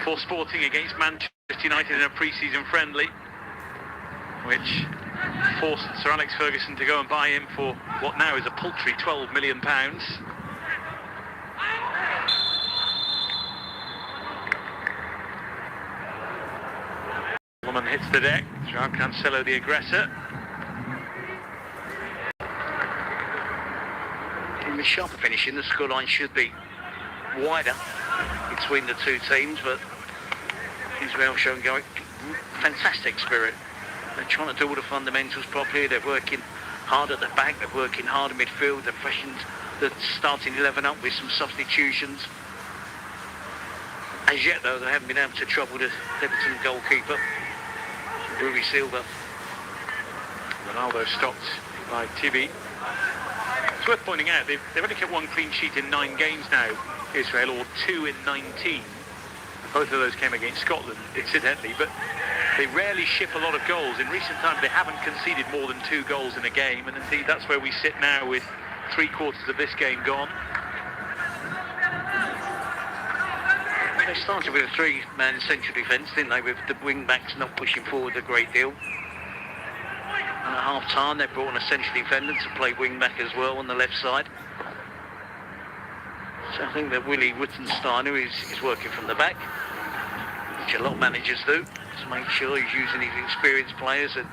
for Sporting against Manchester United in a pre-season friendly, which forced Sir Alex Ferguson to go and buy him for what now is a paltry £12 million. Woman hits the deck. João Cancelo, the aggressor. In the sharper finishing, the scoreline should be wider between the two teams, but Israel showing fantastic spirit. They're trying to do all the fundamentals properly. They're working hard at the back. They're working hard in midfield. They're freshened the starting 11 up with some substitutions. As yet, though, they haven't been able to trouble the Everton goalkeeper, Rui Silva. Ronaldo stopped by Tibi. It's worth pointing out they've only kept one clean sheet in 9 games now, Israel, or 2 in 19. Both of those came against Scotland, incidentally, but they rarely ship a lot of goals. In recent times, they haven't conceded more than 2 goals in a game, and indeed that's where we sit now with 3/4 of this game gone. They started with a three-man central defence, didn't they, with the wing-backs not pushing forward a great deal. And at half-time, they brought on a central defender to play wing-back as well on the left side. So I think that Willie Wittensteiner is working from the back, which a lot of managers do, to make sure he's using his experienced players. And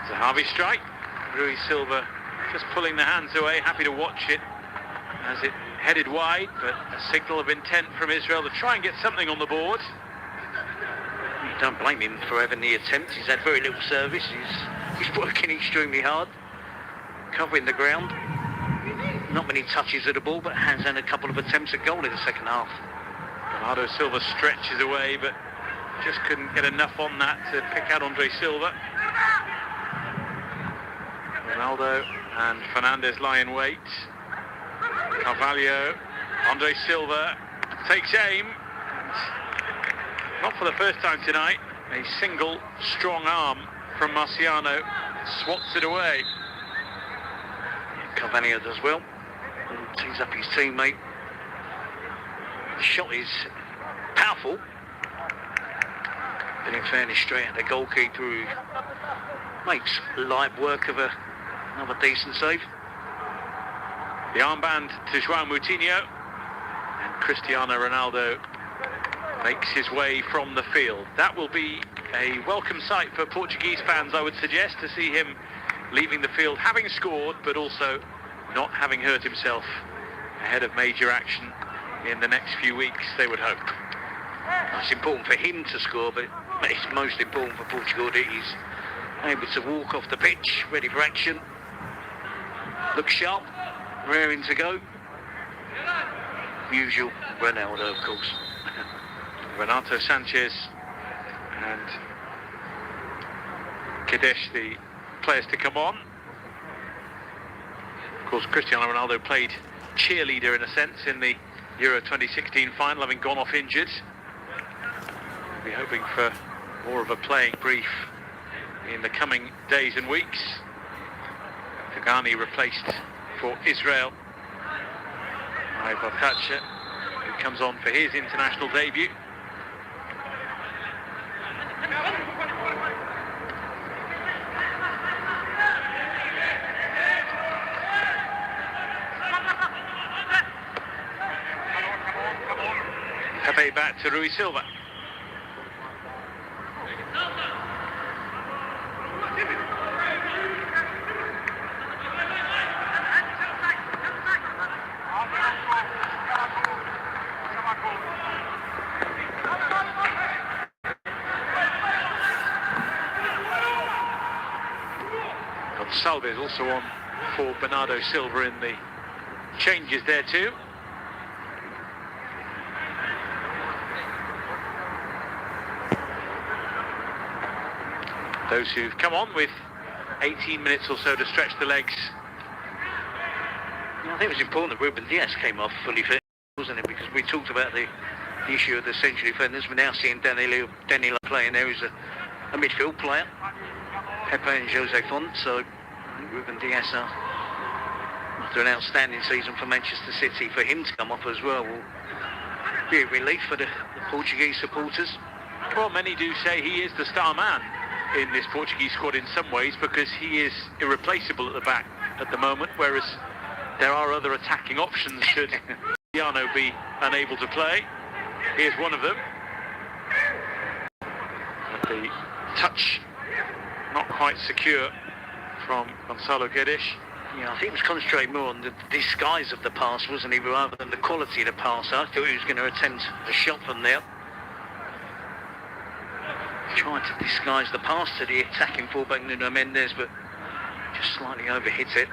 it's a Harvey strike. Rui Silva just pulling the hands away, happy to watch it as it headed wide, but a signal of intent from Israel to try and get something on the board. You don't blame him for having the attempt. He's had very little service. He's working extremely hard, covering the ground. Not many touches of the ball, but has had a couple of attempts at goal in the second half. Bernardo Silva stretches away, but just couldn't get enough on that to pick out Andre Silva. Ronaldo and Fernandez lie in wait. Carvalho, Andre Silva takes aim. Not for the first time tonight. A single strong arm from Marciano swats it away. Carvalho does well. Tees up his teammate. The shot is powerful. But in fairness, straight at the goalkeeper, who makes light work of another decent save. The armband to João Moutinho, and Cristiano Ronaldo makes his way from the field. That will be a welcome sight for Portuguese fans, I would suggest, to see him leaving the field having scored, but also not having hurt himself ahead of major action in the next few weeks, they would hope. It's important for him to score, but it's most important for Portugal that he's able to walk off the pitch, ready for action, look sharp, raring to go. Usual Ronaldo, of course. Renato Sanchez and Kadesh, the players to come on. Of course, Cristiano Ronaldo played cheerleader in a sense in the Euro 2016 final, having gone off injured. We'll be hoping for more of a playing brief in the coming days and weeks. Tagani replaced for Israel by Botacha, who comes on for his international debut. Pepe back to Rui Silva. Gonçalves also on for Bernardo Silva in the changes there too. Those who've come on with 18 minutes or so to stretch the legs. I think it was important that Ruben Dias came off fully fit, wasn't it? Because we talked about the issue of the central defenders. We're now seeing Danilo playing there as a midfield player. Pepe and Jose Font, so I think Ruben Dias, after an outstanding season for Manchester City, for him to come off as well will be a relief for the Portuguese supporters. Well, many do say he is the star man in this Portuguese squad in some ways, because he is irreplaceable at the back at the moment, whereas there are other attacking options should Cristiano be unable to play. Here's one of them. And the touch not quite secure from Gonçalo Guedes. Yeah, I think he was concentrating more on the disguise of the pass, wasn't he, rather than the quality of the pass. I thought he was going to attempt a shot from there. Trying to disguise the pass to the attacking fullback Nuno Mendes, but just slightly overhit it.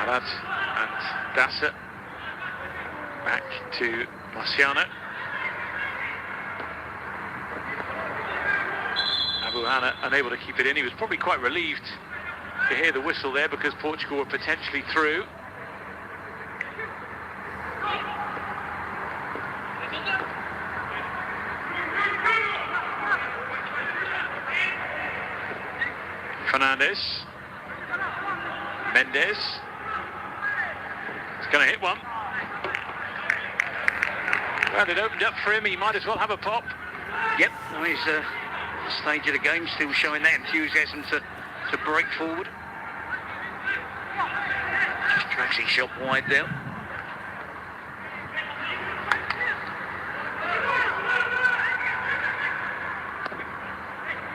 Arad and Dassa back to Marciano. Abu Hanna unable to keep it in. He was probably quite relieved to hear the whistle there, because Portugal were potentially through. Fernandes. Mendes. He's going to hit one. Well, it opened up for him. He might as well have a pop. Yep, no, he's the stage of the game, still showing that enthusiasm to break forward. Just drags his shot wide there.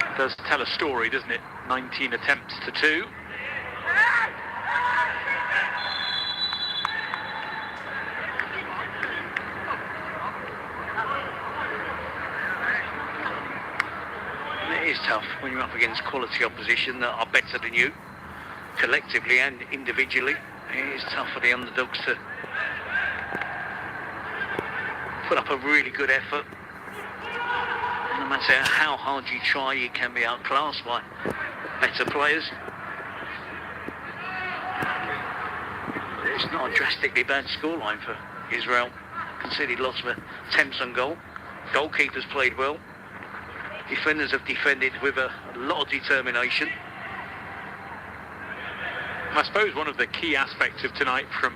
It does tell a story, doesn't it? 19 attempts to 2. It is tough when you're up against quality opposition that are better than you, collectively and individually. It is tough for the underdogs to put up a really good effort. No matter how hard you try, you can be outclassed by better players. It's not a drastically bad scoreline for Israel. Conceded lots of attempts on goal. Goalkeepers played well. Defenders have defended with a lot of determination. I suppose one of the key aspects of tonight from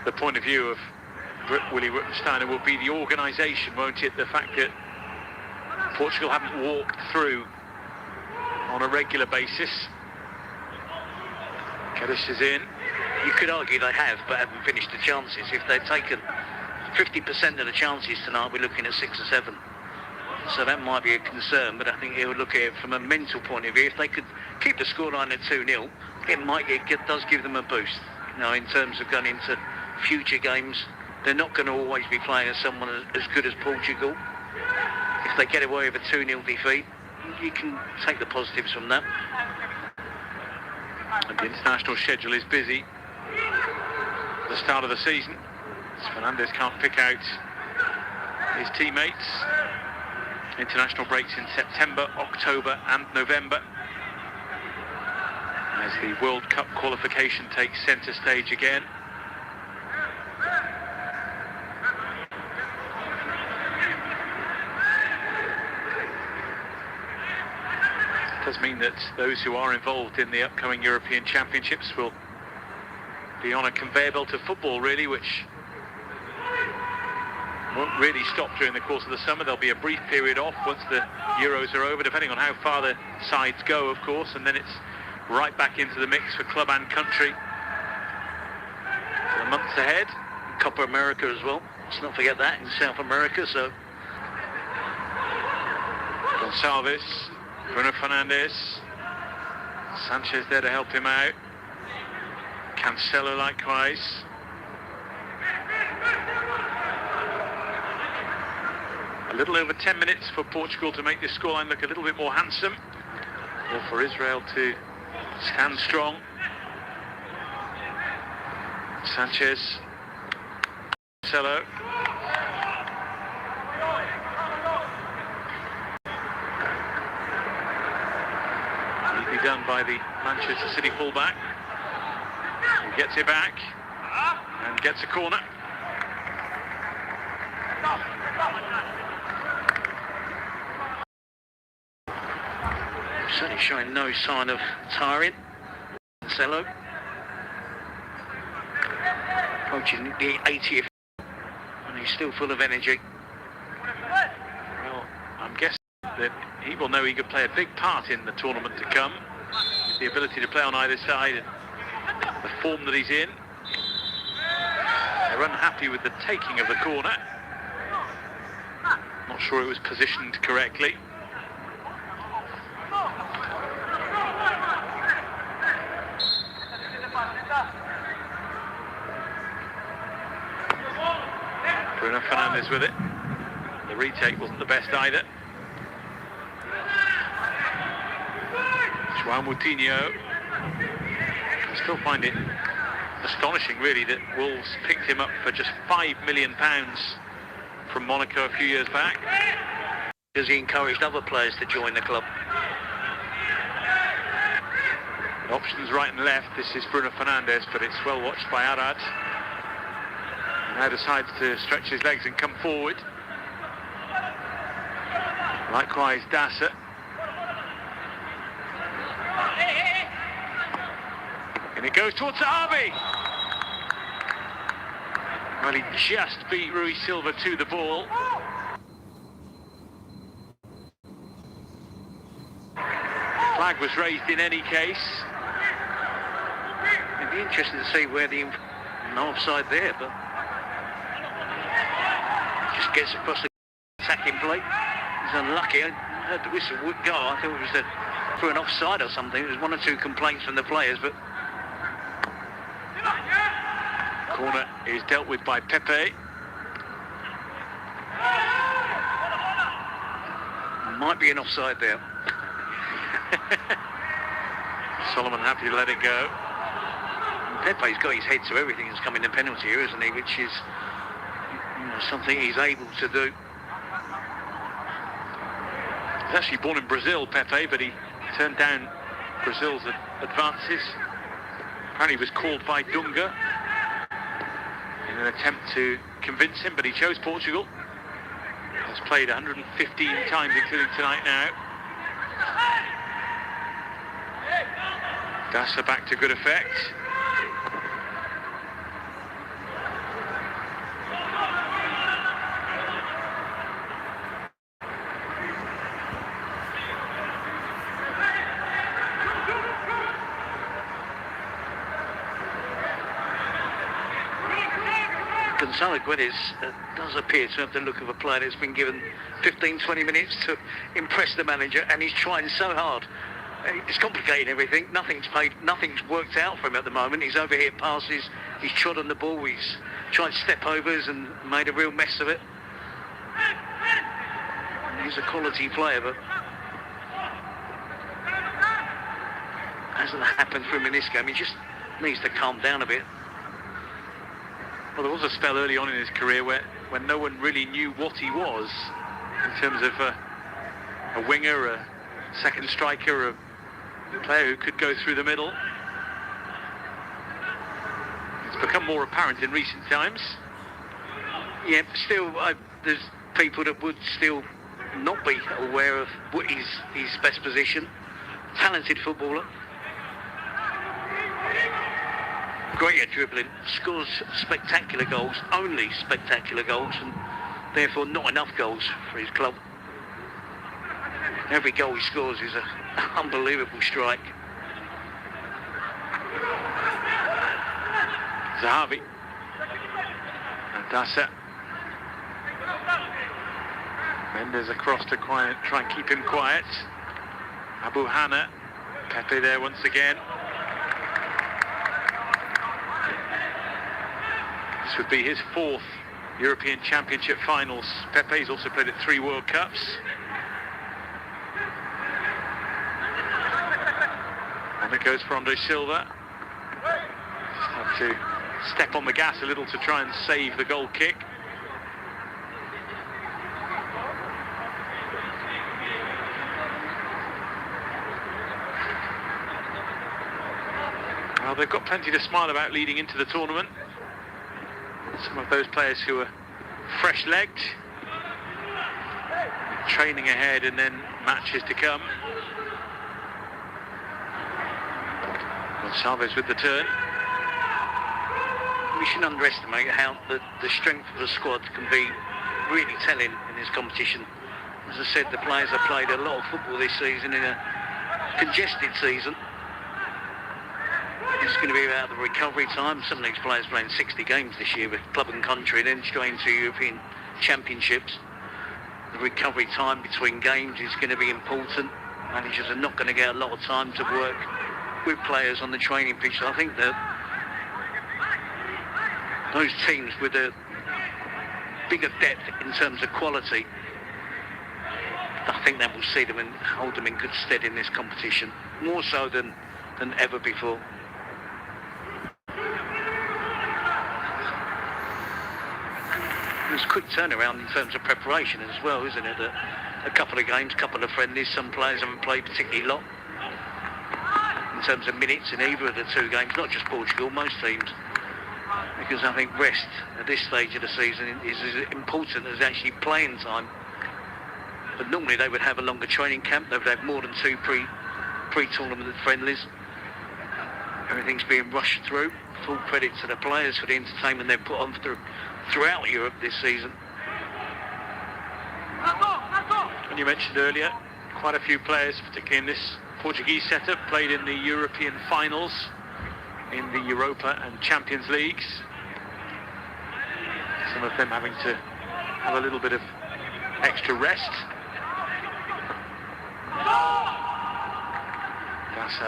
the point of view of Willie Ruttensteiner will be the organisation, won't it? The fact that Portugal haven't walked through on a regular basis. Kadish is in. You could argue they have, but haven't finished the chances. If they'd taken 50% of the chances tonight, we're looking at 6 or 7. So that might be a concern, but I think he'll look at it from a mental point of view. If they could keep the scoreline at 2-0, it does give them a boost. You know, in terms of going into future games, they're not going to always be playing as someone as good as Portugal. If they get away with a 2-0 defeat, you can take the positives from that. And the international schedule is busy. The start of the season, Fernandes can't pick out his teammates. International breaks in September, October and November, as the World Cup qualification takes centre stage again. It does mean that those who are involved in the upcoming European Championships will be on a conveyor belt of football, really, which won't really stop during the course of the summer. There'll be a brief period off once the Euros are over, depending on how far the sides go, of course, and then it's right back into the mix for club and country for the months ahead. Copa America as well. Let's not forget that in South America. So Gonçalves, Bruno Fernandes, Sanchez there to help him out. Cancelo likewise. A little over 10 minutes for Portugal to make this scoreline look a little bit more handsome, or for Israel to stand strong. Sanchez, Cancelo. Neatly done by the Manchester City fullback. He gets it back and gets a corner. certainly showing no sign of tiring. Cancelo approaching the 80th and he's still full of energy. Well, I'm guessing that he will know he could play a big part in the tournament to come, with the ability to play on either side and the form that he's in. They're unhappy with the taking of the corner. Not sure it was positioned correctly. Bruno Fernandes with it. The retake wasn't the best either. João Moutinho. I still find it astonishing, really, that Wolves picked him up for just £5 million from Monaco a few years back. Because he encouraged other players to join the club. Options right and left. This is Bruno Fernandes, but it's well watched by Arad. Now decides to stretch his legs and come forward. Likewise, Dasa. goes towards Zahavi. Well, he just beat Rui Silva to the ball. Flag was raised in any case. It'd be interesting to see where the no offside there, but just gets across the attacking plate. He's unlucky. I heard the whistle would go. I thought it was for an offside or something. There was one or two complaints from the players, but Corner is dealt with by Pepe. might be an offside there. Solomon happy to let it go. Pepe's got his head to everything that's come in the penalty here, isn't he? Which is something he's able to do. He's actually born in Brazil, Pepe, but he turned down Brazil's advances. Apparently was called by Dunga in an attempt to convince him, but he chose Portugal. Has played 115 times, including tonight now. Dassa back to good effect. Gonzalo Guedes does appear to have the look of a player that's been given 15-20 minutes to impress the manager, and he's trying so hard. It's complicating everything. Nothing's worked out for him at the moment. He's overhit passes, he's trod on the ball, he's tried step overs and made a real mess of it. He's a quality player, but hasn't happened for him in this game. He just needs to calm down a bit. Well, there was a spell early on in his career when no one really knew what he was in terms of a winger, a second striker, a player who could go through the middle. It's become more apparent in recent times. Yeah, but still, there's people that would still not be aware of what is his best position. Talented footballer. Great at dribbling, scores spectacular goals, only spectacular goals, and therefore not enough goals for his club. Every goal he scores is an unbelievable strike. Zahavi. And Dassa. Mendes across to try and keep him quiet. Abu Hanna. Pepe there once again. This would be his fourth European Championship finals. Pepe's also played at 3 World Cups. And it goes for Andre Silva. Just have to step on the gas a little to try and save the goal kick. Well, they've got plenty to smile about leading into the tournament. Some of those players who are fresh-legged, training ahead and then matches to come. Gonçalves with the turn. We shouldn't underestimate how the strength of the squad can be really telling in this competition. As I said, the players have played a lot of football this season in a congested season. It's going to be about the recovery time. Some of these players playing 60 games this year with club and country, then straight into European Championships. The recovery time between games is going to be important. Managers are not going to get a lot of time to work with players on the training pitch. So I think that those teams with a bigger depth in terms of quality, I think that will see them and hold them in good stead in this competition, more so than ever before. It's a quick turnaround in terms of preparation as well, isn't it? A couple of games, couple of friendlies. Some players haven't played particularly long in terms of minutes in either of the 2 games, not just Portugal, most teams. Because I think rest at this stage of the season is as important as actually playing time. But normally they would have a longer training camp. They would have more than 2 pre-tournament friendlies. Everything's being rushed through. Full credit to the players for the entertainment they've put on throughout Europe this season. And you mentioned earlier, quite a few players, particularly in this Portuguese setup, played in the European finals, in the Europa and Champions Leagues. Some of them having to have a little bit of extra rest. That's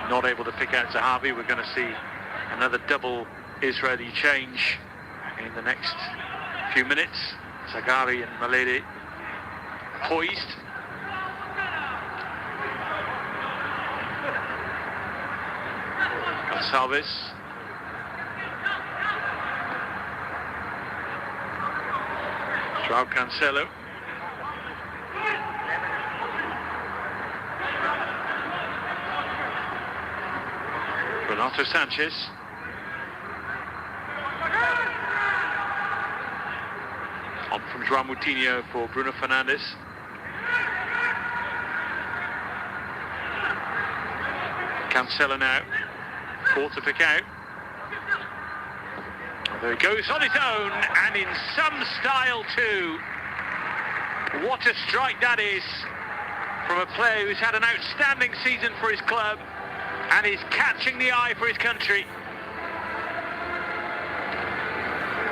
not able to pick out Zahavi. We're going to see another double Israeli change in the next few minutes. Zaghari and Maledi poised. Gonçalves. João Cancelo. Renato Sanchez. On from João Moutinho for Bruno Fernandes. Cancelo now, 4 to pick out. There he goes on his own, and in some style too. What a strike that is from a player who's had an outstanding season for his club and is catching the eye for his country.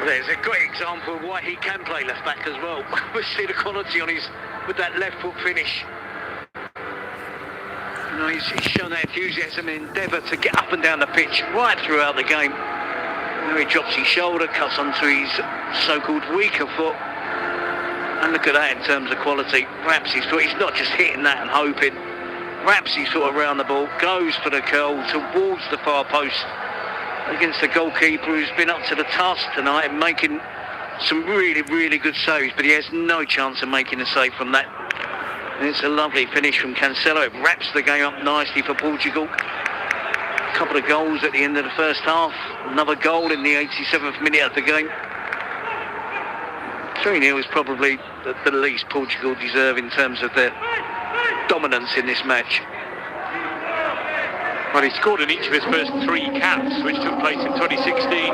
There's a great example of why he can play left back as well. We see the quality on his with that left foot finish. You know, he's shown that enthusiasm and endeavour to get up and down the pitch right throughout the game. You know, he drops his shoulder, cuts onto his so-called weaker foot. And look at that in terms of quality. Wraps his foot. He's not just hitting that and hoping. Wraps his foot around the ball, goes for the curl towards the far post against the goalkeeper who's been up to the task tonight and making some really, really good saves, but he has no chance of making a save from that. And it's a lovely finish from Cancelo. It wraps the game up nicely for Portugal. A couple of goals at the end of the first half. Another goal in the 87th minute of the game. 3-0 is probably the least Portugal deserve in terms of their dominance in this match. Well, he scored in each of his first 3 caps, which took place in 2016.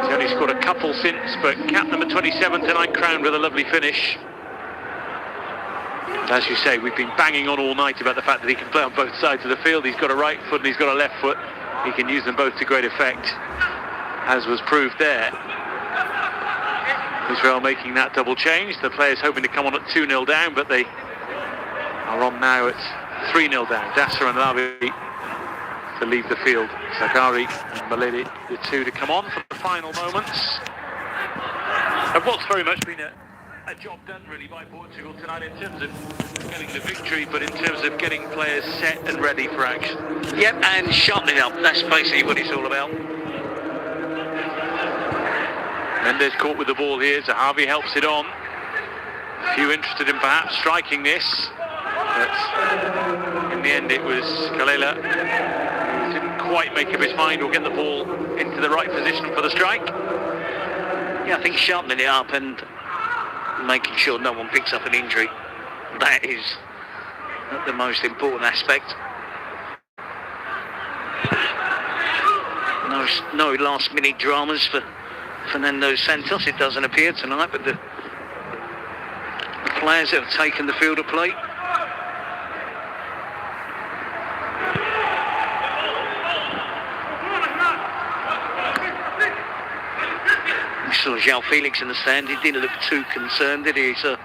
He's only scored a couple since, but cap number 27 tonight crowned with a lovely finish. And as you say, we've been banging on all night about the fact that he can play on both sides of the field. He's got a right foot and he's got a left foot. He can use them both to great effect, as was proved there. Israel making that double change. The players hoping to come on at 2-0 down, but they are on now at 3-0 down. Dasser and Lavi to leave the field. Zaghari and Maledi, the two to come on for the final moments. And what's very much been a job done really by Portugal tonight in terms of getting the victory, but in terms of getting players set and ready for action. Yep, and sharpening up. That's basically what it's all about. Mendes caught with the ball here. Zahavi helps it on. A few interested in perhaps striking this, but in the end it was Kalela who didn't quite make up his mind or get the ball into the right position for the strike. Yeah, I think sharpening it up and making sure no one picks up an injury. That is the most important aspect. No last minute dramas for Fernando Santos, it doesn't appear tonight, but the players that have taken the field of play. We saw João Felix in the stand. He didn't look too concerned, did he? So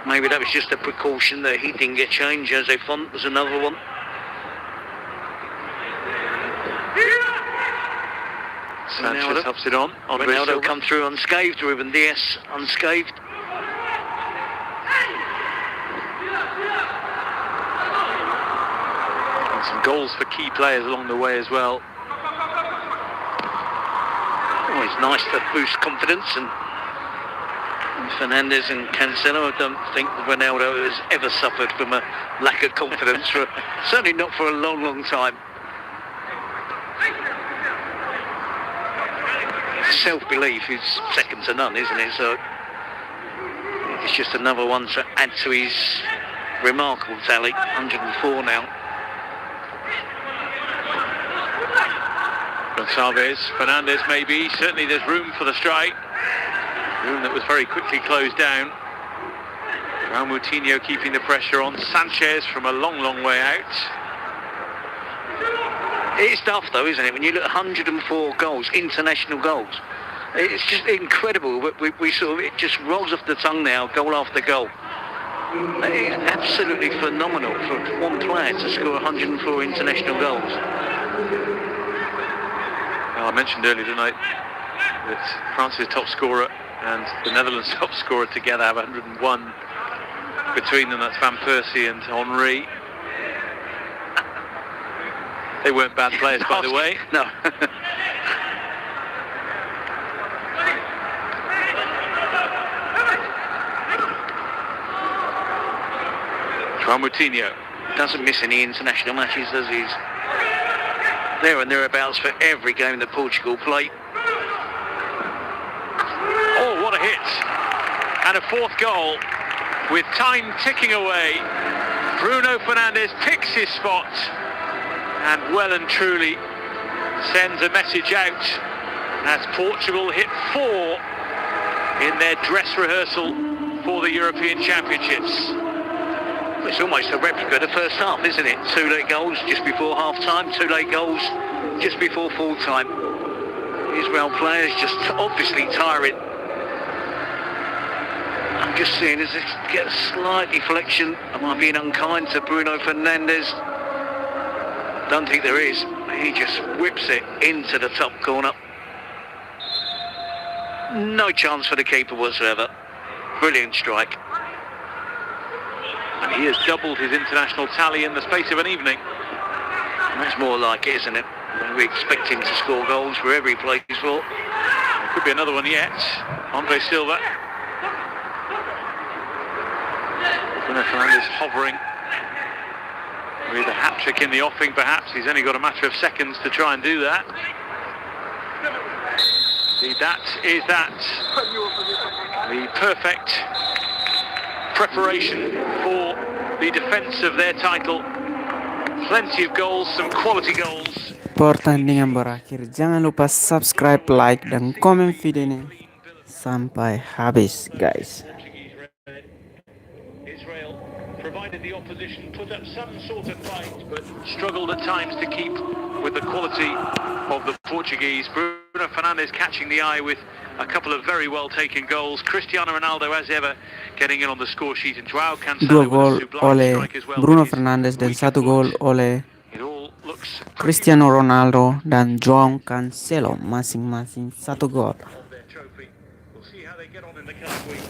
maybe that was just a precaution that he didn't get changed. Jose Font was another one. Sanchez helps it on. Ronaldo come through unscathed. Ruben Dias unscathed. And some goals for key players along the way as well. Oh, it's nice to boost confidence, and Fernandes and Cancelo, I don't think Ronaldo has ever suffered from a lack of confidence, certainly not for a long, long time. Self-belief is second to none, isn't it? So it's just another one to add to his remarkable tally. 104 now. Gonçalves, Fernandez maybe, certainly there's room for the strike. Room that was very quickly closed down. João Moutinho keeping the pressure on. Sanchez from a long, long way out. It's tough though, isn't it? When you look at 104 goals, international goals. It's just incredible. We sort of, it just rolls off the tongue now, goal after goal. It's absolutely phenomenal for one player to score 104 international goals. Well, I mentioned earlier tonight that France's top scorer and the Netherlands' top scorer together have 101 between them. That's Van Persie and Henry. They weren't bad players, by the way. No. João Moutinho. Doesn't miss any international matches, does he? He's there and thereabouts for every game that Portugal play. Oh, what a hit. And a fourth goal with time ticking away. Bruno Fernandes picks his spot and well and truly sends a message out as Portugal hit 4 in their dress rehearsal for the European Championships. It's almost a replica of the first half, isn't it? 2 late goals just before half-time, 2 late goals just before full-time. Israel players just obviously tiring. I'm just seeing as it gets a slight deflection. Am I being unkind to Bruno Fernandes? Don't think there is. He just whips it into the top corner. No chance for the keeper whatsoever. Brilliant strike. And he has doubled his international tally in the space of an evening. That's more like it, isn't it? We expect him to score goals wherever he plays for. Could be another one yet. Andre Silva. Bruno Fernandes hovering with a hat-trick in the offing perhaps. He's only got a matter of seconds to try and do that. That is that. The perfect preparation for the defence of their title. Plenty of goals, some quality goals. Pertandingan berakhir. Jangan lupa subscribe, like, dan komen video ini sampai habis, guys. Israel provided the opposition put up some sort of fight, but struggled at times to keep with the quality of the Portuguese. Bruno Fernandes catching the eye with a couple of very well taken goals. Cristiano Ronaldo, as ever, getting in on the score sheet, and João Cancelo 2 gol with a sublime oleh strike as well. Bruno Fernandes dan 1 gol oleh It all looks Cristiano Ronaldo dan João Cancelo, masing-masing 1 gol. of their trophy. We'll see how they get on in the coming weeks.